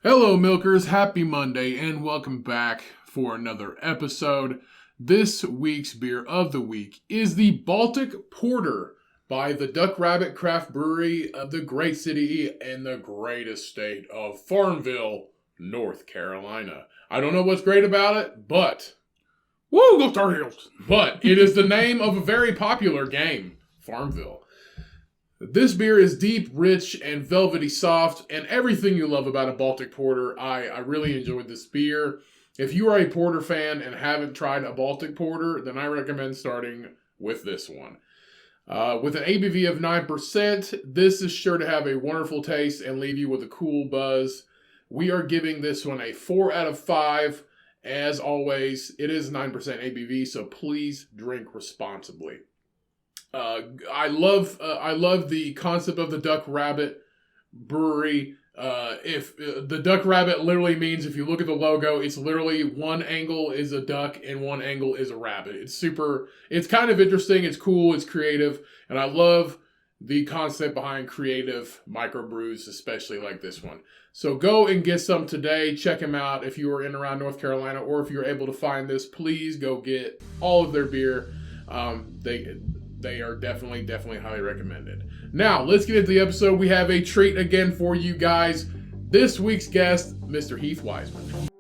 Hello, Milkers. Happy Monday, and welcome back for another episode. This week's beer of the week is the Baltic Porter by the Duck Rabbit Craft Brewery of the great city and the greatest state of Farmville, North Carolina. I don't know what's great about it, but... Woo, go Tar Heels! But it is the name of a very popular game, Farmville. This beer is deep, rich, and velvety soft, and everything you love about a Baltic Porter. I really enjoyed this beer. If you are a porter fan and haven't tried a Baltic Porter, then I recommend starting with this one. With an ABV of 9%, this is sure to have a wonderful taste and leave you with a cool buzz. We are giving this one a 4 out of 5. As always, it is 9% ABV, so please drink responsibly. I love the concept of the Duck Rabbit Brewery. If the Duck Rabbit literally means, if you look at the logo, it's literally one angle is a duck and one angle is a rabbit. It's kind of interesting. It's cool. It's creative, and I love the concept behind creative microbrews, especially like this one. So go and get some today. Check them out if you are in around North Carolina, or if you're able to find this, please go get all of their beer. They are definitely highly recommended. Now, let's get into the episode. We have a treat again for you guys. This week's guest, Mr. Heath Wiseman.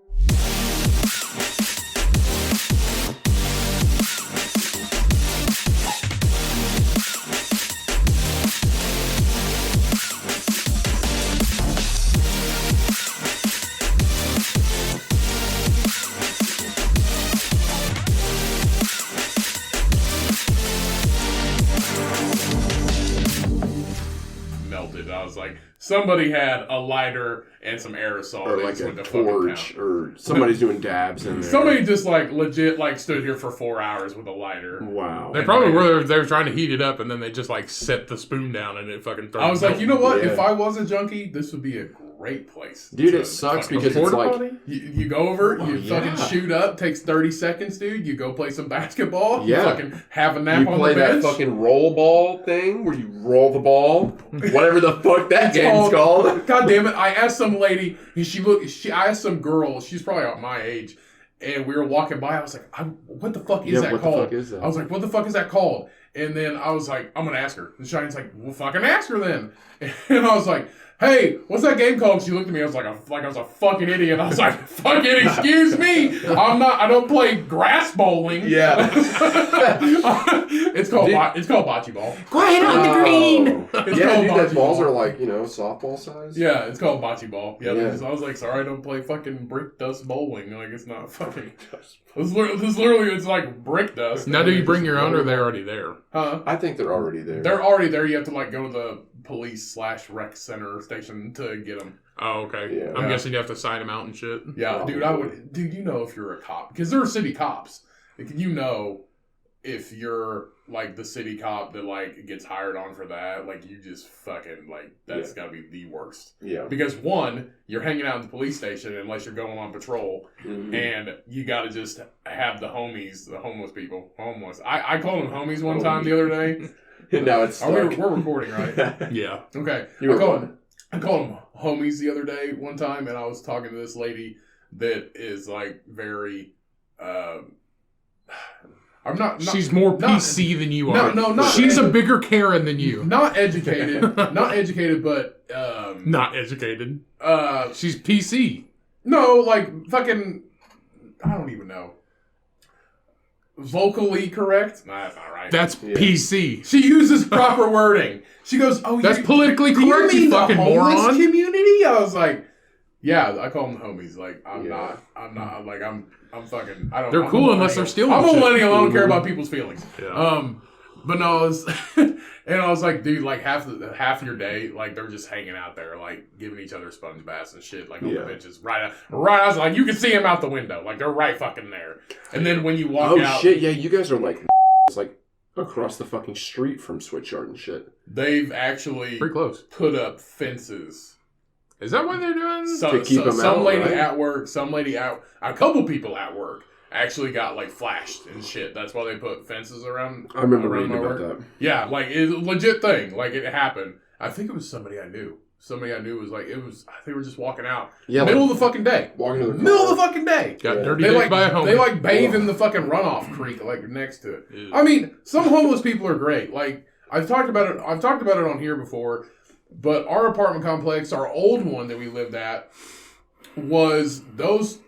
Somebody had a lighter and some aerosol. Or like a torch, or somebody's doing dabs in there. Somebody just legit stood here for 4 hours with a lighter. Wow. They probably were. They were trying to heat it up, and then they just set the spoon down and it fucking. I was like, you know what? Yeah. If I was a junkie, this would be a great place. Dude, it sucks because it's like you go over, fucking shoot up, takes 30 seconds, dude. You go play some basketball. Yeah. You fucking have a nap on the bench. You play that fucking roll ball thing where you roll the ball, whatever the fuck that game's called. God damn it! I asked some lady, and I asked some girl. She's probably my age, and we were walking by. I was like, "What the fuck is that called?" What the fuck is that? I was like, "What the fuck is that called?" And then I was like, "I'm gonna ask her." And Shine's like, "Well, fucking ask her then." And I was like, "Hey, what's that game called?" She looked at me. I was like I was a fucking idiot. I was like, "Fucking excuse me. I don't play grass bowling." Yeah. It's called bocce ball. Quiet on the green. That balls are like, softball size. Yeah, it's called bocce ball. Yeah. I was like, sorry, I don't play fucking brick dust bowling. Like, it's not fucking. It's like brick dust. Now, do you bring your own, or they're already there? Huh? I think they're already there. They're already there. You have to go to the police/rec center station to get them. Oh, okay. Yeah. I'm guessing you have to sign them out and shit. Yeah, dude, I would. Dude, if you're a cop, because there are city cops. If you're the city cop that gets hired on for that, you just fucking that's gotta be the worst. Yeah. Because one, you're hanging out at the police station unless you're going on patrol, and you gotta just have the homies, the homeless people, I called them homies one time the other day. Now it's we're recording, right? Yeah. Okay. I called them homies the other day one time, and I was talking to this lady that is very. I'm not. She's more PC than you are. No, not. She's a bigger Karen than you. Not educated. Not educated, but. Not educated. She's PC. No, fucking. I don't even know. Vocally correct? Nah, that's not right. That's PC. She uses proper wording. She goes, "Oh, that's politically correct. You mean fucking the homeless moron." Community? I was like, "Yeah, I call them homies. I'm not. I'm fucking. I don't. They're cool unless they're stealing. I'm a millennial. I don't care about people's feelings. Yeah. But no, I was, and I was like, dude, half your day, they're just hanging out there, giving each other sponge baths and shit, on the benches, right. I was like, you can see them out the window, they're right fucking there. And then when you walk out, oh shit, yeah, you guys are across the fucking street from Switchyard and shit. They've actually pretty close put up fences. Is that what they're doing? To keep them out, some lady right? at work, a couple people at work actually got flashed and shit. That's why they put fences around. I remember reading about that. Yeah, it's a legit thing. It happened. I think it was somebody I knew. somebody I knew was like, they were just walking out. Yeah, middle of the fucking day. Walking to the Middle of the fucking day. Got Yeah. dirty They dick like, by a homeless. they like bathe in the fucking runoff creek like next to it. Ew. I mean, some homeless people are great. Like, I've talked about it on here before, but our apartment complex, our old one that we lived at, was those.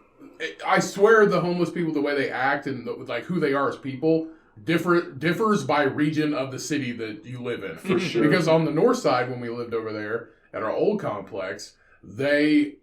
I swear, the homeless people, the way they act and like who they are as people, differs by region of the city that you live in. For sure. Because on the north side, when we lived over there at our old complex, they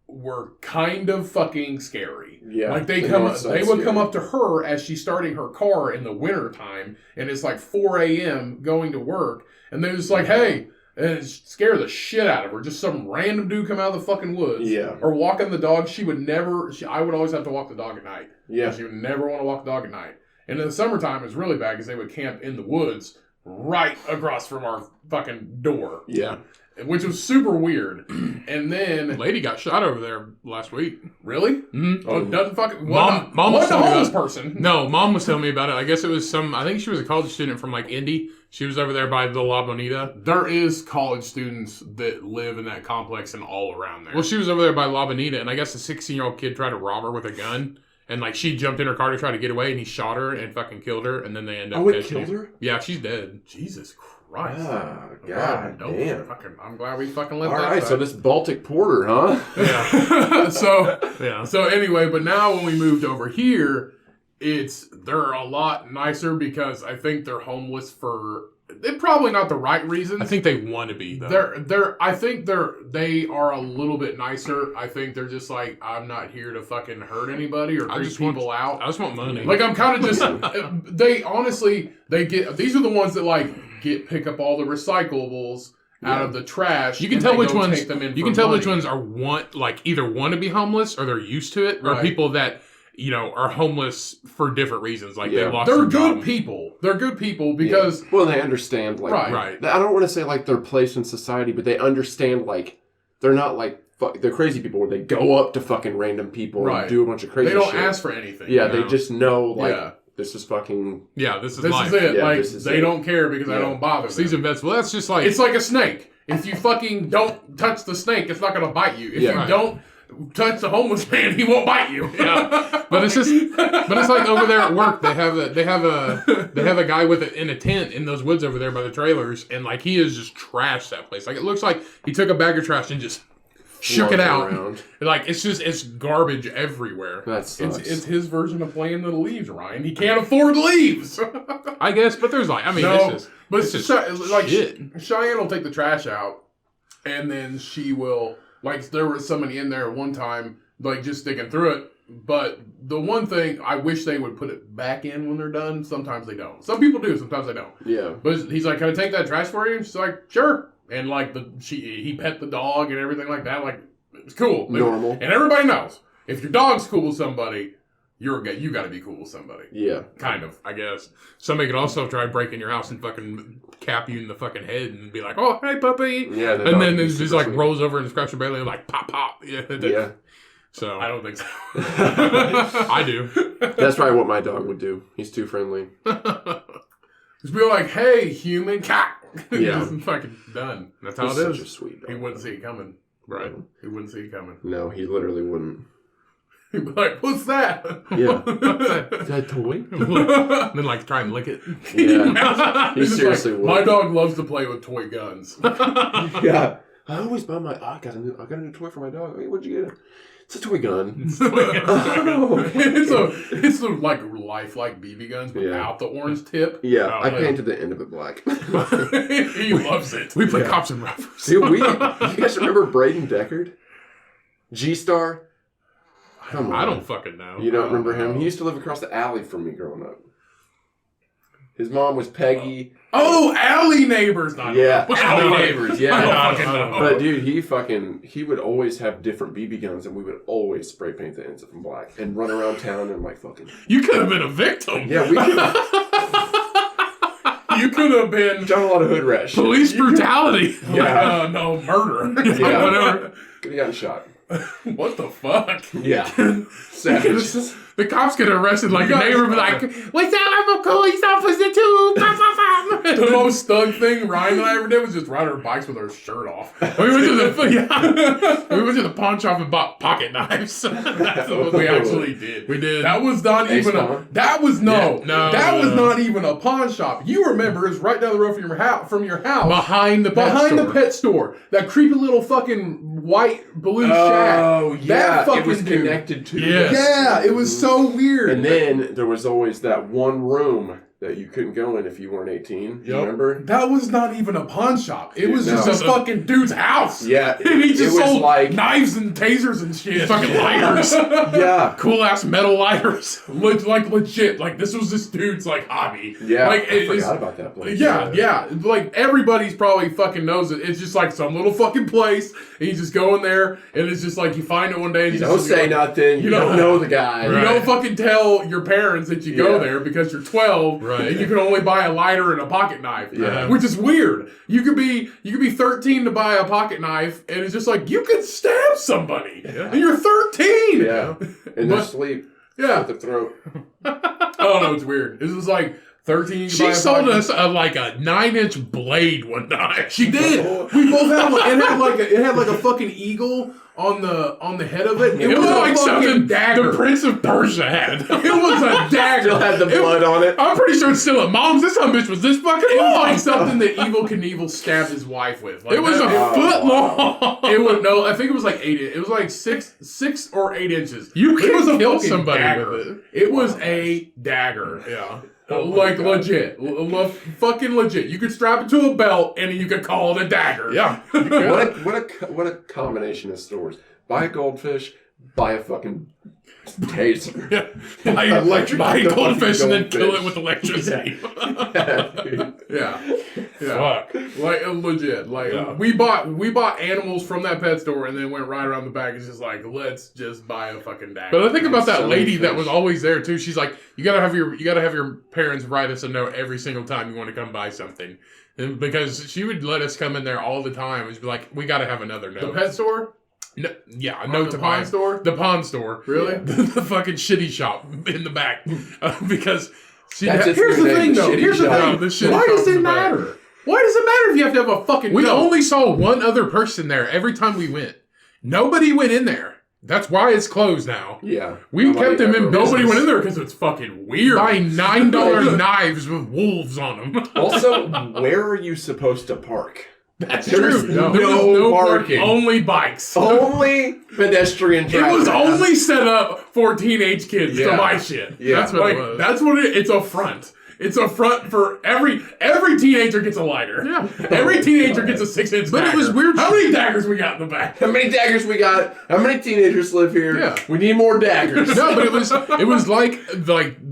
were kind of fucking scary. Yeah. Like they would come up to her as she's starting her car in the winter time, and it's like 4 a.m. going to work, and they're just like, hey. And it scared the shit out of her. Just some random dude come out of the fucking woods. Yeah. Or walking the dog. I would always have to walk the dog at night. Yeah. She would never want to walk the dog at night. And in the summertime, it's really bad because they would camp in the woods right across from our fucking door. Yeah. Which was super weird. And then... A lady got shot over there last week. Really? Mm-hmm. Oh, it doesn't fucking... Mom was What's a telling me homeless about- person? No, Mom was telling me about it. I guess it was I think she was a college student from like Indy. She was over there by the La Bonita. There is college students that live in that complex and all around there. Well, she was over there by La Bonita, and I guess a 16-year-old kid tried to rob her with a gun. And like she jumped in her car to try to get away, and he shot her and fucking killed her. And then they end up. Oh, it catching killed her? Yeah, she's dead. Jesus Christ. Ah, God damn. I'm glad we fucking lived All that right, side. so this Baltic Porter, huh? Yeah, yeah. So anyway, but now when we moved over here, they're a lot nicer because I think they're homeless for probably not the right reasons. I think they want to be though. I think they are a little bit nicer. I think they're just like, I'm not here to fucking hurt anybody or creep people out. I just want money. Like I'm kind of just these are the ones that like pick up all the recyclables out of the trash. You can tell which ones. Take them in You for can tell money. which ones are either want to be homeless or they're used to it, or Right. people that are homeless for different reasons. Like they lost. They're their good job. people. They're good people because Well, they understand, like... Right. I don't want to say, like, their place in society, but they understand, like... They're not, like... They're crazy people where they go up to fucking random people Right. and do a bunch of crazy they don't shit. ask for anything. Yeah, you they know? just know, like... Yeah. This is fucking... Yeah, this is This life. is it. Yeah, like this is they it. don't care because I Yeah. don't bother them. Seasoned vegetable. That's just like It's like a snake. If you fucking don't touch the snake, it's not going to bite you. If Yeah. you Right. don't touch the homeless man, he won't bite you. Yeah. But it's like over there at work they have a guy in a tent in those woods over there by the trailers, and like he has just trashed that place. Like it looks like he took a bag of trash and just shook it out. Around. Like it's garbage everywhere. That sucks. It's his version of playing the leaves, Ryan. He can't afford leaves. I guess, but there's like but like shit. Cheyenne will take the trash out, and then she will there was somebody in there one time like just digging through it. But the one thing I wish they would put it back in when they're done. Sometimes they don't. Some people do. Sometimes they don't. Yeah. But he's like, "Can I take that trash for you?" And she's like, "Sure." And like he pet the dog and everything like that. Like it was cool. Normal. And everybody knows if your dog's cool with somebody, you got to be cool with somebody. Yeah. Kind of. I guess somebody could also try breaking your house and fucking cap you in the fucking head and be like, "Oh, hey, puppy," Yeah. and then it just like rolls over and scratches your belly and like pop. Yeah. Yeah. So I don't think so. I do. That's probably what my dog would do. He's too friendly. Just be like, "Hey, human cat." Yeah. Just fucking done. That's how He's it such is. a sweet dog. He wouldn't see it coming. Right. He wouldn't see it coming. No, he literally wouldn't. He'd be like, "What's that?" Yeah. Is that a toy? Then like try and lick it. Yeah. He He's just seriously like, would. my dog loves to play with toy guns. Yeah. I always buy I got a new toy for my dog. Hey, what'd you get? It's a toy gun. Oh, okay. It's the like lifelike BB guns without the orange tip. Yeah, Oh, I painted the end of it black. He loves it. We play cops and robbers. Dude, you guys remember Braden Deckard? G-Star? Come on. I don't fucking know. You don't remember him? He used to live across the alley from me growing up. His mom was Peggy. Oh, alley neighbors. Not Yeah, I alley don't neighbors. I Yeah. don't fucking know. But dude, he would always have different BB guns, and we would always spray paint the ends of them black and run around town and like fucking. You could have been a victim. Yeah, we could have You could have been done a lot of hood rat shit. Police brutality. Yeah. no murder. Yeah. Whatever. Could have gotten shot. What the fuck? Yeah. Savages. The cops get arrested like a neighbor be like, what's that? I'm a police officer too. The most thug thing Ryan and I ever did was just ride our bikes with our shirt off. We went to the pawn shop and bought pocket knives. That's what we actually did. We did. That was not Ace even Pawn? that was No. that was not even a pawn shop. You remember, it's right down the road from your house. behind the Pet store. That creepy little fucking white blue shack. Oh, yeah. That fucking it was dude. connected to Yes. Yeah, it was so weird. And then there was always that one room that you couldn't go in if you weren't 18. You Yep. remember? That was not even a pawn shop. It was just No. a fucking dude's house. Yeah. And he it just was sold like, knives and tasers and shit. fucking lighters. yeah. Cool ass metal lighters. Like legit. Like this was this dude's like hobby. Yeah. Like I forgot about that place. Yeah. Like everybody's probably fucking knows it. It's just like some little fucking place, and you just go in there, and it's just like you find it one day. And You just don't say nothing. You don't know the guy. You Right. don't fucking tell your parents that you go Yeah. there because you're 12, Right. and you can only buy a lighter and a pocket knife. Yeah. Which is weird. You could be 13 to buy a pocket knife, and it's just like you could stab somebody, and you're 13. Yeah. And they're But- asleep Yeah. at the throat. I don't know. It's weird. It was like 13. to buy She a sold pocket- us like a 9-inch blade one time. She did. We both had one. It had like a fucking eagle on the head of it. It was a like fucking something dagger. the Prince of Persia had. It was a dagger. Still had the blood on it. I'm pretty sure it's still at Mom's. This bitch was this fucking It was long. like something that Evil Knievel stabbed his wife with. Like It was a that- foot long. It would no. I think it was like 8. It was like 6 or 8 inches. You It can was a kill fucking somebody dagger. with it. It was a dagger. Yeah. Like legit, fucking legit. You could strap it to a belt and you could call it a dagger. Yeah. What a combination of stores. Buy a goldfish, buy a fucking taser. Yeah. Buy Electrocute the goldfish fucking and then kill it goldfish. with electricity. Yeah. Fuck. Like legit. Like Yeah. we bought animals from that pet store and then went right around the back and just like, let's just buy a fucking dagger. But I think about that Selling lady that fish. was always there too. She's like, you gotta have your parents write us a note every single time you want to come buy something, and because she would let us come in there all the time. She'd be like, we gotta have another the note. pet store? No, yeah, a Or note the to buy. pawn store? The pawn store. Really? The fucking shitty shop in the back because she. That's its Here's the new name, thing, though. shitty Here's the shop. thing. No, the shitty Why shop does in it the back. matter? Why does it matter if you have to have a fucking We note? only saw one other person there every time we went. Nobody went in there. That's why it's closed now. Yeah. We kept them in business. Nobody went in there because it's fucking weird. Buying $9 knives with wolves on them. Also, where are you supposed to park? That's There's true. no There was no parking. Only bikes. Only pedestrian It traffic. was only set up for teenage kids to Yeah. buy shit. Yeah. That's what Like it was. that's what it's a front. It's a front for every teenager gets a lighter. Yeah. Every teenager gets a 6-inch But it dagger. was weird. How many daggers we got in the back? How many daggers we got? How many teenagers live here? Yeah. We need more daggers. No, but it was like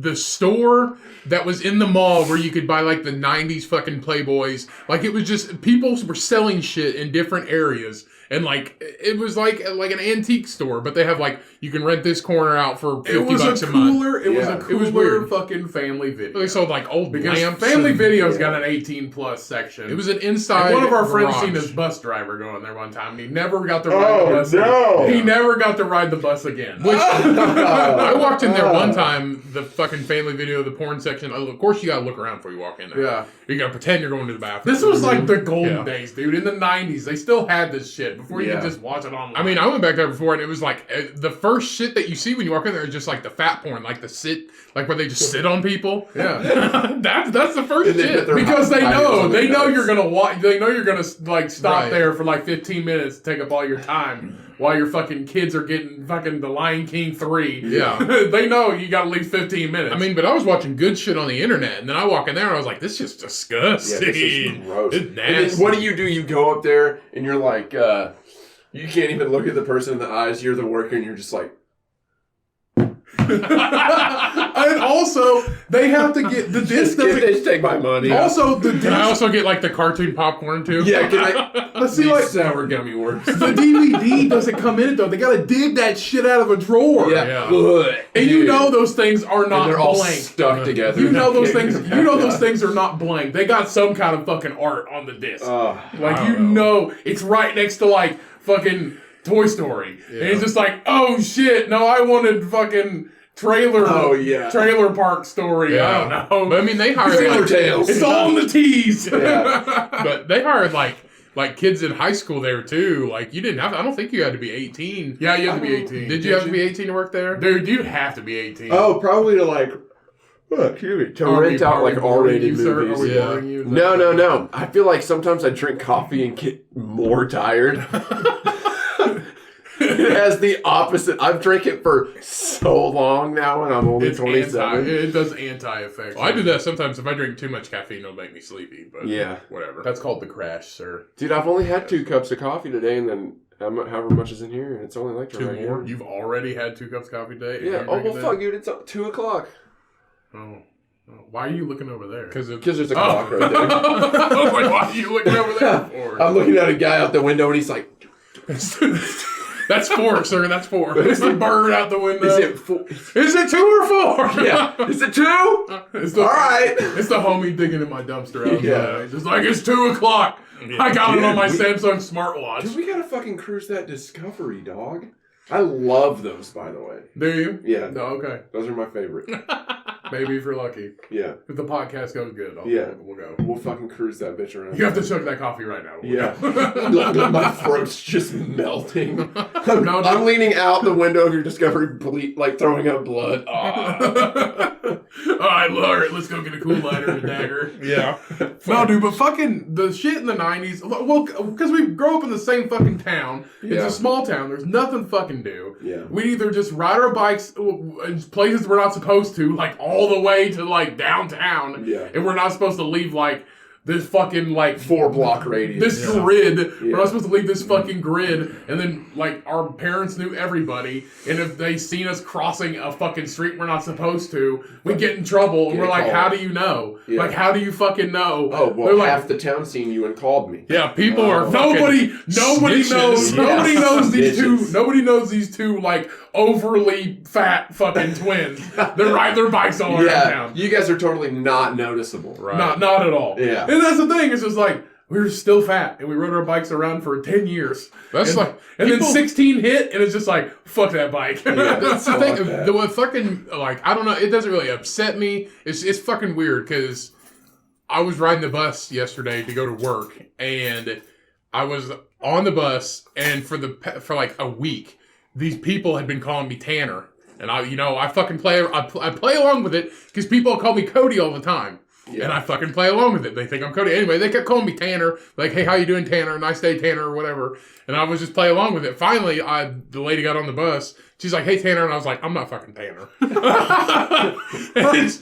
the store that was in the mall where you could buy like the 90s fucking Playboys. Like it was just people were selling shit in different areas. And like it was like an antique store, but they have like you can rent this corner out for $50 It was a a month. cooler. It was Yeah. a It cooler was weird. fucking family video. They sold like old because lamps. family and- videos yeah. got an 18+ section. It was an inside. And one of our friends garage. seen his bus driver go in there one time. And he never got to ride the Oh, bus. no. He never got to ride the bus again. I walked in there one time, the fucking family video, the porn section. Of course, you gotta look around before you walk in there. Yeah. You gotta pretend you're going to the bathroom. This was like the golden Yeah. days, dude. In the 90s, they still had this shit before you Yeah. could just watch it online. I mean, I went back there before, and it was like the first shit that you see when you walk in there is just like the fat porn, like the sit, like where they just sit on people. yeah. that's the first And they shit. put their Because they high know, heels on their nuts. you're gonna watch. They know you're gonna like stop Right. there for like 15 minutes, to take up all your time while your fucking kids are getting fucking The Lion King 3. Yeah. They know you got at least 15 minutes. I mean, but I was watching good shit on the internet, and then I walk in there, and I was like, this is disgusting. Yeah, this is gross. It's And nasty. then what do? You go up there and you're like, you can't even look at the person in the eyes. You're the worker, and you're just like, and also they have to get the disc. just take my money. Also, the Can I disc. also get like the cartoon popcorn too? Yeah, can I? Let's see, These like sour gummy worms. the DVD doesn't come in it though. They gotta dig that shit out of a drawer. Yeah. Yeah. Ugh, And you dude. know those things are And not they're all blank. stuck together. You know those things. You know those things are not blank. They got some kind of fucking art on the disc. Like I you don't know, it's right next to like fucking Toy Story. Yeah. And he's just like, oh shit, no, I wanted fucking trailer park story. Yeah. I don't know. But I mean, they hired Sailor Tales. It's all in the tees. Yeah. But they hired like kids in high school there too. Like you didn't have. I don't think you had to be 18. Yeah, you had to be 18. Did you have to be 18 to work there? Dude, you have to be 18. Oh, probably to like. To rent out like R-rated movies. Yeah. No. I feel like sometimes I drink coffee and get more tired. It has the opposite. I've drank it for so long now, and I'm only 27. It does anti-effects. Well, I do that sometimes. If I drink too much caffeine, it'll make me sleepy. But whatever. That's called the crash, sir. Dude, I've only had 2 cups of coffee today, and then however much is in here, and it's only like 2 more. You've already had 2 cups of coffee a day. Yeah. Oh well, fuck, dude. It's up 2 o'clock. Oh. Why are you looking over there? Because there's a clock right there. Why are you looking over there for? I'm looking at a guy out the window, and he's like. That's 4, sir. That's 4. It's the bird out the window. Is it 4? Is it 2 or 4? Yeah. Is it 2? All right. It's the homie digging in my dumpster outside. He's just like, it's 2 o'clock. Yeah. I got it on my Samsung smartwatch. Dude, we gotta fucking cruise that Discovery, dog. I love those, by the way. Do you? Yeah. No, okay. Those are my favorite. Maybe if you're lucky. Yeah. If the podcast goes good, we'll go. We'll fucking cruise that bitch around. You have to chug that coffee right now. My throat's just melting. I'm leaning out the window of your Discovery, like throwing up blood. All right, let's go get a cool lighter and a dagger. Yeah. No, dude, but fucking the shit in the 90s, well, because we grow up in the same fucking town. It's a small town. There's nothing fucking do. Yeah. We either just ride our bikes in places we're not supposed to, like all the way to like downtown. Yeah. And we're not supposed to leave like this fucking like 4-block radius. This grid. Yeah. We're not supposed to leave this fucking grid. And then like our parents knew everybody. And if they seen us crossing a fucking street we're not supposed to, we get in trouble. And we're like, how do you know? Yeah. Like, how do you fucking know? Oh, well, half the town seen you and called me. Yeah, people are nobody knows. Nobody knows these two. Nobody knows these two like overly fat fucking twins. They ride their bikes all around town. You guys are totally not noticeable. Right. Not at all. Yeah. And that's the thing. It's just like, we were still fat, and we rode our bikes around for 10 years. That's then 16 hit, and it's just like, fuck that bike. Yeah, that's the thing. The fucking, like, I don't know, it doesn't really upset me. It's fucking weird, because I was riding the bus yesterday to go to work, and I was on the bus, and for like a week, these people had been calling me Tanner. And I fucking play along with it, because people call me Cody all the time. Yeah. And I fucking play along with it. They think I'm Cody. Anyway, they kept calling me Tanner. Like, hey, how you doing, Tanner? Nice day, Tanner, or whatever. And I was just playing along with it. Finally, the lady got on the bus. She's like, hey, Tanner. And I was like, I'm not fucking Tanner. and she's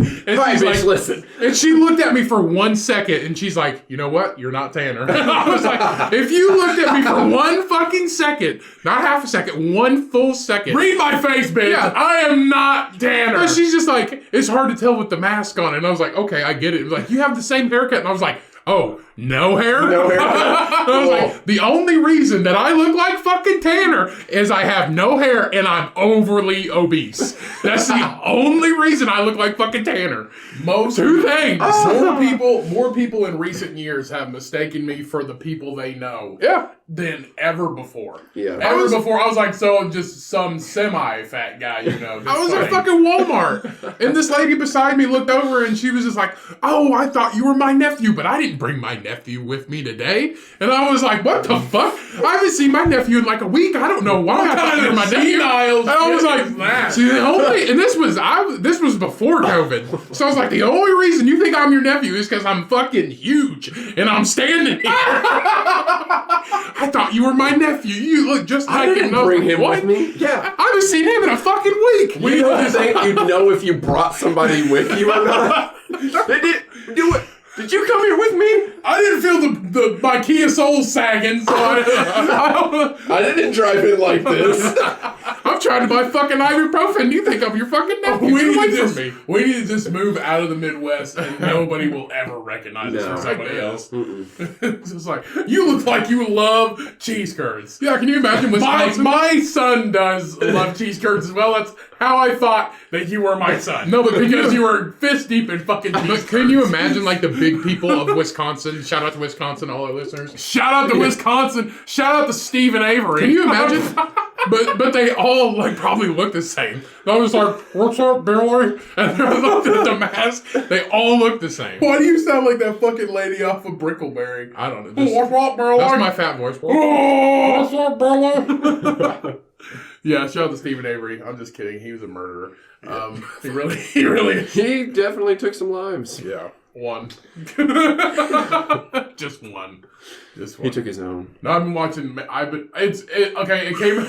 like, listen. And she looked at me for 1 second, and she's like, you know what? You're not Tanner. I was like, if you looked at me for 1 fucking second, not half a second, 1 full second. Read my face, bitch. Yeah, I am not Tanner. And she's just like, it's hard to tell with the mask on. And I was like, okay, I get it. It was like, you have the same haircut. And I was like, oh, no hair? No hair. I was like, the only reason that I look like fucking Tanner is I have no hair and I'm overly obese. That's the only reason I look like fucking Tanner. Two things. More people in recent years have mistaken me for the people they know. Yeah. Than ever before. Yeah. I was like, so just some semi-fat guy, I was at fucking Walmart, and this lady beside me looked over, and she was just like, oh, I thought you were my nephew, but I didn't bring my nephew with me today. And I was like, what the fuck? I haven't seen my nephew in like a week. I don't know why I thought you were my nephew. And I was like, see, and this was before COVID. So I was like, the only reason you think I'm your nephew is because I'm fucking huge, and I'm standing here. I thought you were my nephew. You look just like him. I didn't bring him with me. Yeah. I haven't seen him in a fucking week. You don't think you'd know if you brought somebody with you or not? Did you come here with me? I didn't feel my Kia Soul sagging, so I didn't drive in like this. I'm trying to buy fucking ibuprofen. You think I'm your fucking nephew? We Get away need, from to me. we need to just move out of the Midwest and nobody will ever recognize us from somebody else. It's just like, you look like you love cheese curds. Yeah, can you imagine Wisconsin? My son does love cheese curds as well. That's how I thought that you were my son. No, but because you were fist deep in fucking cheese curds. But can you imagine, like, the big people of Wisconsin? Shout out to Wisconsin, all our listeners. Shout out to Wisconsin. Shout out to Stephen Avery. Can you imagine? but they all, like, probably look the same. I was like, what's up, Billy? And they're looking at the mask. They all look the same. Why do you sound like that fucking lady off of Brickleberry? I don't know. What's up, Billy? That's my fat voice. What's up, Billy? Yeah, shout out to Stephen Avery. I'm just kidding. He was a murderer. He really He definitely took some lives. Yeah. One. Just one. Just one. He took his own. No, I've been watching. Okay, it came.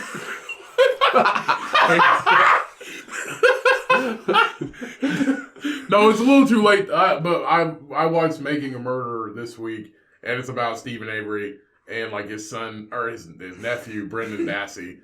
No, it's a little too late. But I watched Making a Murderer this week, and it's about Stephen Avery and like his son or his nephew Brendan Dassey.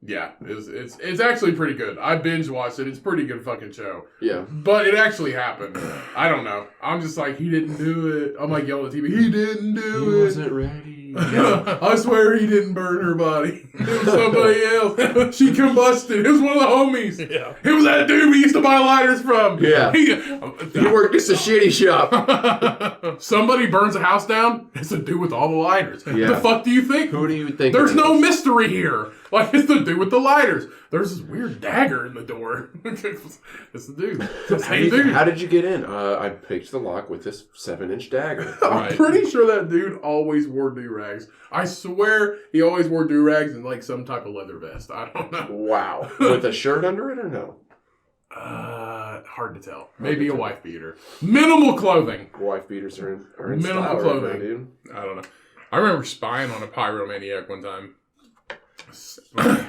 Yeah, it's actually pretty good. I binge watched it. It's a pretty good fucking show. Yeah. But it actually happened. I don't know. I'm just like, he didn't do it. I'm like yelling at the TV, he didn't do it. He wasn't ready. I swear he didn't burn her body. It was somebody else. She combusted. It was one of the homies. Yeah. It was that dude we used to buy lighters from. Yeah. He worked at a shitty shop. Somebody burns a house down, it's the dude with all the lighters. Yeah. The fuck do you think? Who do you think? There's no mystery here. Like, it's the dude with the lighters. There's this weird dagger in the door. It's the dude. It's the same dude. How did you get in? I picked the lock with this 7-inch dagger. I'm pretty sure that dude always wore do-rags. I swear he always wore do-rags and like some type of leather vest. I don't know. Wow. With a shirt under it or no? Hard to tell. Maybe a wife beater. Minimal clothing. Wife beaters are in Minimal style clothing. right now, dude. I don't know. I remember spying on a pyromaniac one time.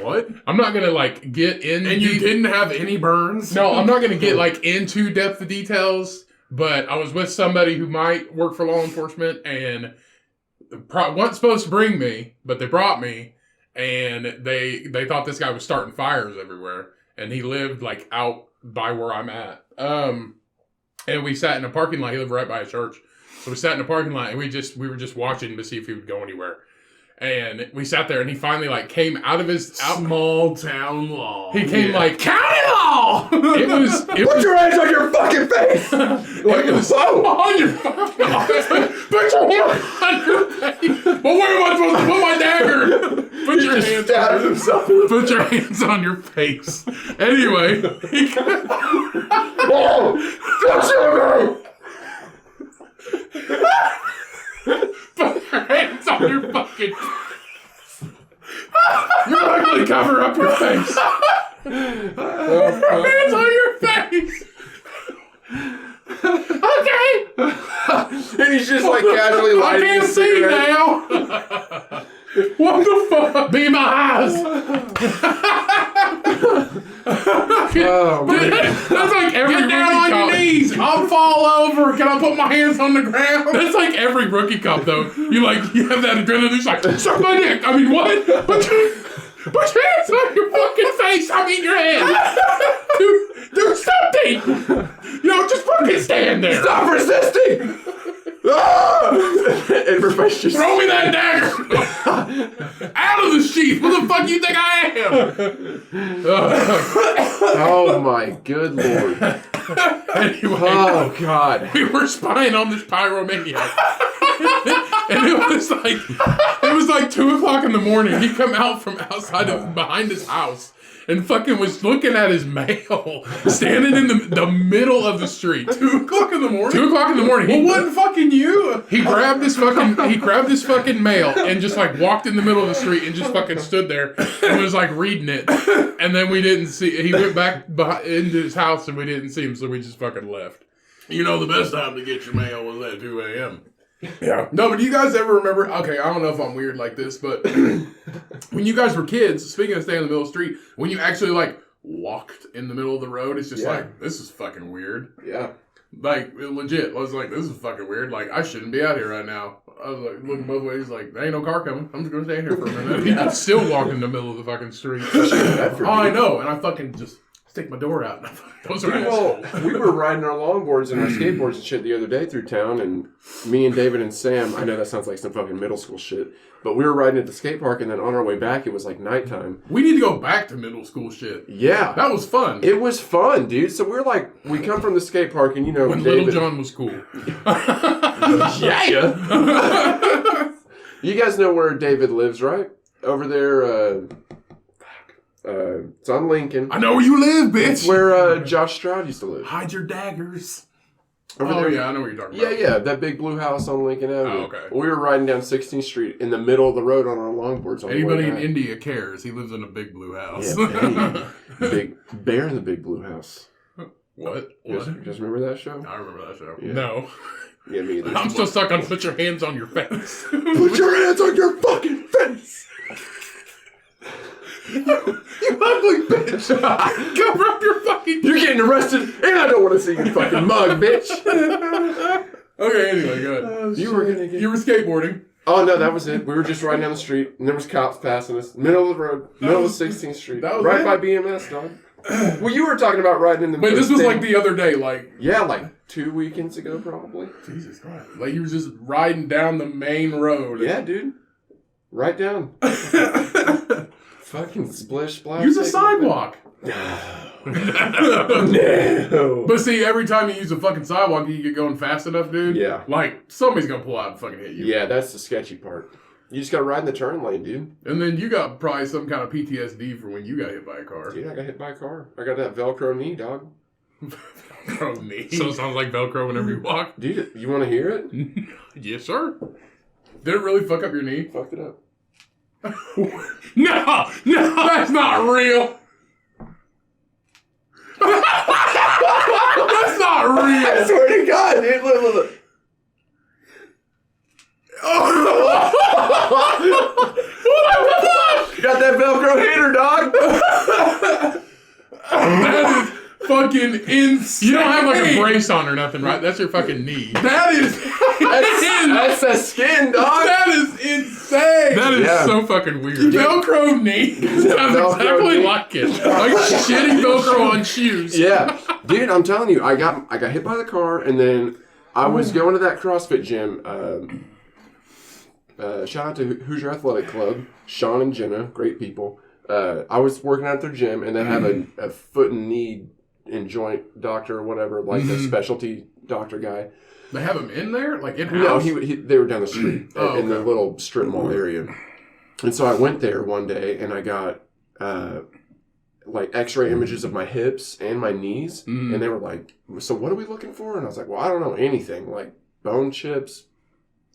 What? I'm not gonna like get in. And you didn't have any burns? No, I'm not gonna get like into depth of details. But I was with somebody who might work for law enforcement, and weren't supposed to bring me, but they brought me, and they thought this guy was starting fires everywhere, and he lived like out by where I'm at. And we sat in a parking lot. He lived right by a church, so we sat in a parking lot, and we were just watching to see if he would go anywhere. And we sat there, and he finally like came out of his small town law. He came like county law. It was. Put your hands on your fucking face. Like, it was on your fucking put your hands on your face. Well, where am I supposed to put my dagger? Put your hands on himself. Put your hands on your face. Anyway. Oh, Put your hands on your fucking. You're ugly. Cover up your face. Put your hands on your face. Okay. And he's just like casually lighting I can't his see cigarette. now. What the fuck? Be my eyes. Oh, man. That's like every Get down rookie on your cop. knees. I'll fall over. Can I put my hands on the ground? That's like every rookie cop though. You have that adrenaline. It's like suck my dick. I mean what? Put your hands on your fucking face. I mean your head. Do something. Just fucking stand there. Stop resisting! And Professor just Throw me that dagger. Out of the sheath. What the fuck do you think I am? Oh my good lord. Anyway, Oh god. we were spying on this pyromaniac. And it was like 2:00 in the morning. He come out from behind his house and fucking was looking at his mail, standing in the middle of the street. 2:00 in the morning. 2:00 in the morning. Well, wasn't fucking you? He grabbed this fucking mail and just like walked in the middle of the street and just fucking stood there and was like reading it. And then we didn't see. He went back into his house and we didn't see him, so we just fucking left. You know the best time to get your mail was at 2 a.m. Yeah. No, but do you guys ever remember? Okay, I don't know if I'm weird like this, but when you guys were kids, speaking of staying in the middle of the street, when you actually like walked in the middle of the road, it's just like, this is fucking weird. Yeah. Like, legit. I was like, this is fucking weird. Like, I shouldn't be out here right now. I was like, looking both ways, like, there ain't no car coming. I'm just going to stay here for a minute. People still walk in the middle of the fucking street. Oh, I know. And I fucking just stick my door out. Those are assholes. We were riding our longboards and our skateboards and shit the other day through town, and me and David and Sam, I know that sounds like some fucking middle school shit, but we were riding at the skate park, and then on our way back, it was like nighttime. We need to go back to middle school shit. Yeah. That was fun. It was fun, dude. So we're like, we come from the skate park, and you know, When David, Little John was cool. Yeah. You guys know where David lives, right? Over there, it's on Lincoln. I know where you live, bitch. It's where Josh Stroud used to live. Hide your daggers. Over there. Yeah, I know what you're talking about. Yeah, that big blue house on Lincoln Avenue. Oh, okay. We were riding down 16th Street in the middle of the road on our longboards. On Anybody the in way back. India cares. He lives in a big blue house. Yeah, big bear in the big blue house. What? Just remember that show? I remember that show. Yeah. No. Yeah, me either. I'm still stuck on put your hands on your face. Put your hands on your fucking face! You ugly bitch! Cover up your fucking... You're getting arrested, and I don't want to see your fucking mug, bitch! Okay, anyway, good. You were gonna get... You were skateboarding. Oh, no, that was it. We were just riding down the street, and there was cops passing us. Middle of the road. Middle of 16th Street. That was right it? by BMS, dog. Well, you were talking about riding in the... Wait, this was like the other day, like... Yeah, like 2 weekends ago, probably. Jesus Christ. Like, you were just riding down the main road. Yeah, dude. Right down. Fucking splish splash. Use a sidewalk. No. But see, every time you use a fucking sidewalk, you get going fast enough, dude. Yeah. Like, somebody's gonna pull out and fucking hit you. Yeah, that's the sketchy part. You just gotta ride in the turn lane, dude. And then you got probably some kind of PTSD for when you got hit by a car. Dude, I got hit by a car. I got that Velcro knee, dog. Velcro knee. So it sounds like Velcro whenever you walk. Dude, you want to hear it? Yes, sir. Did it really fuck up your knee? Fucked it up. No, That's not real. That's not I real. swear to God, dude. Look. Got that Velcro hater, dog. That is fucking insane. You don't have like a brace on or nothing, right? That's your fucking knee. That is That's the skin, dog. that is insane. That is Yeah. so fucking weird. Velcro knee. Sounds Velcro exactly knee. like it. Like shitty Velcro on shoes. Yeah, dude, I'm telling you, I got hit by the car, and then I was going to that CrossFit gym. Shout out to Hoosier Athletic Club, Sean and Jenna, great people. I was working out at their gym, and they have a foot and knee and joint doctor or whatever, like a specialty doctor guy. They have him in there, like in No, house. they were down the street Oh, in the okay. little strip mall area. And so I went there one day, and I got like X-ray images of my hips and my knees, and they were like, "So what are we looking for?" And I was like, "Well, I don't know anything. Like bone chips,